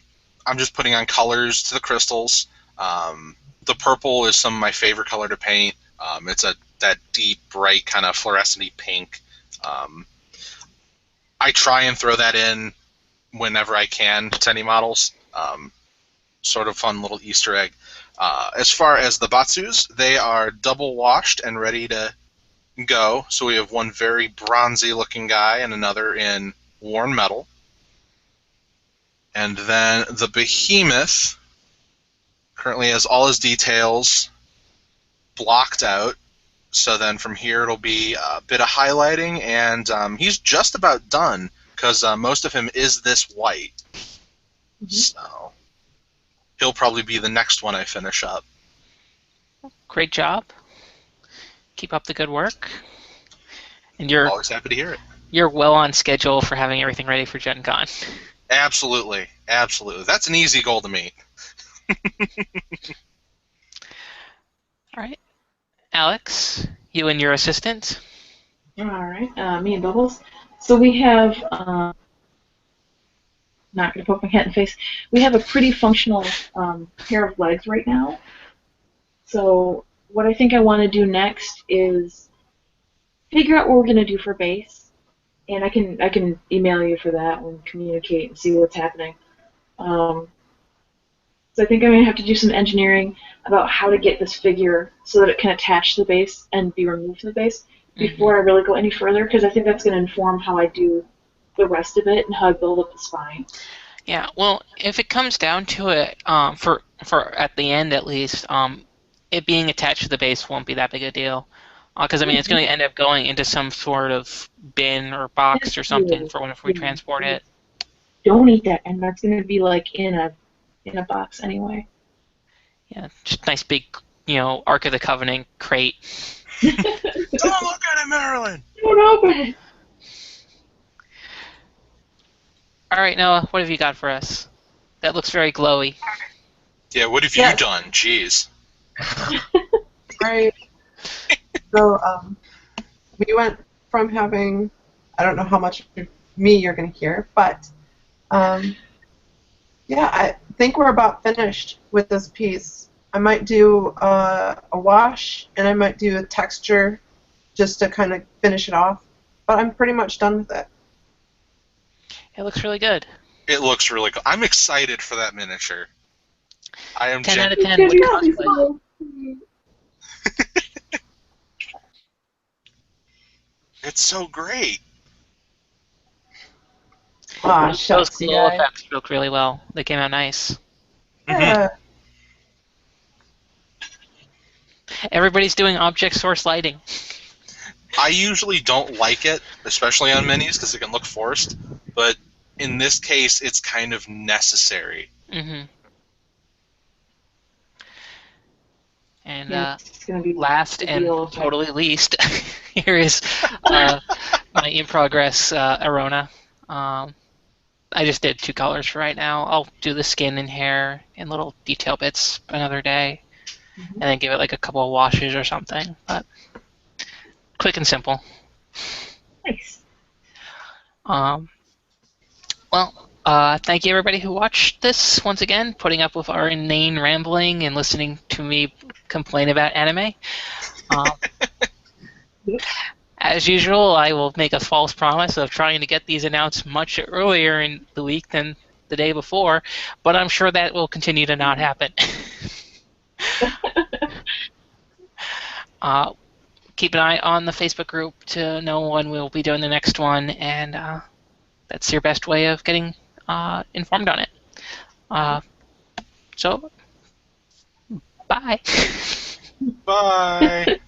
just putting on colors to the crystals. The purple is some of my favorite color to paint. It's that deep, bright, kind of fluorescent pink. I try and throw that in whenever I can to any models. Sort of fun little Easter egg. As far as the Batsus, they are double washed and ready to go. So we have one very bronzy looking guy and another in worn metal. And then the Behemoth currently has all his details blocked out. So then from here it'll be a bit of highlighting, and he's just about done because most of him is this white. Mm-hmm. So he'll probably be the next one I finish up. Great job. Keep up the good work. And you're always happy to hear it. You're well on schedule for having everything ready for Gen Con. Absolutely. Absolutely. That's an easy goal to meet. All right. Alex, you and your assistant. All right. Me and Bubbles. So we have, not going to poke my cat in the face, we have a pretty functional pair of legs right now. So what I think I want to do next is figure out what we're going to do for base. And I can email you for that and communicate and see what's happening. So I think I'm going to have to do some engineering about how to get this figure so that it can attach to the base and be removed from the base before I really go any further, because I think that's going to inform how I do the rest of it and how I build up the spine. Yeah, well, if it comes down to it, for at the end at least, it being attached to the base won't be that big a deal. Because, I mean, it's going to end up going into some sort of bin or box or something for whenever we transport it. Don't eat that, and that's going to be, like, in a box anyway. Yeah, just nice big, Ark of the Covenant crate. Don't look at it, Marilyn! Don't open it! All right, Noah, what have you got for us? That looks very glowy. Yeah, what have you done? Jeez. Right. So, we went from having, I don't know how much of me you're going to hear, but, yeah, I think we're about finished with this piece. I might do a wash, and I might do a texture just to kind of finish it off, but I'm pretty much done with it. It looks really good. It looks really cool. I'm excited for that miniature. I am 10 out of 10 would cosplay. It's so great. Those glow effects look really well. They came out nice. Yeah. Everybody's doing object source lighting. I usually don't like it, especially on minis, because it can look forced. But in this case, it's kind of necessary. Mm-hmm. And it's gonna be last and totally least, here is my in progress Arona. I just did 2 colors for right now. I'll do the skin and hair and little detail bits another day, and then give it like a couple of washes or something. But quick and simple. Nice. Well, thank you everybody who watched this once again, putting up with our inane rambling and listening to me complain about anime. As usual, I will make a false promise of trying to get these announced much earlier in the week than the day before, but I'm sure that will continue to not happen. Keep an eye on the Facebook group to know when we'll be doing the next one, and that's your best way of getting informed on it. So, bye. Bye.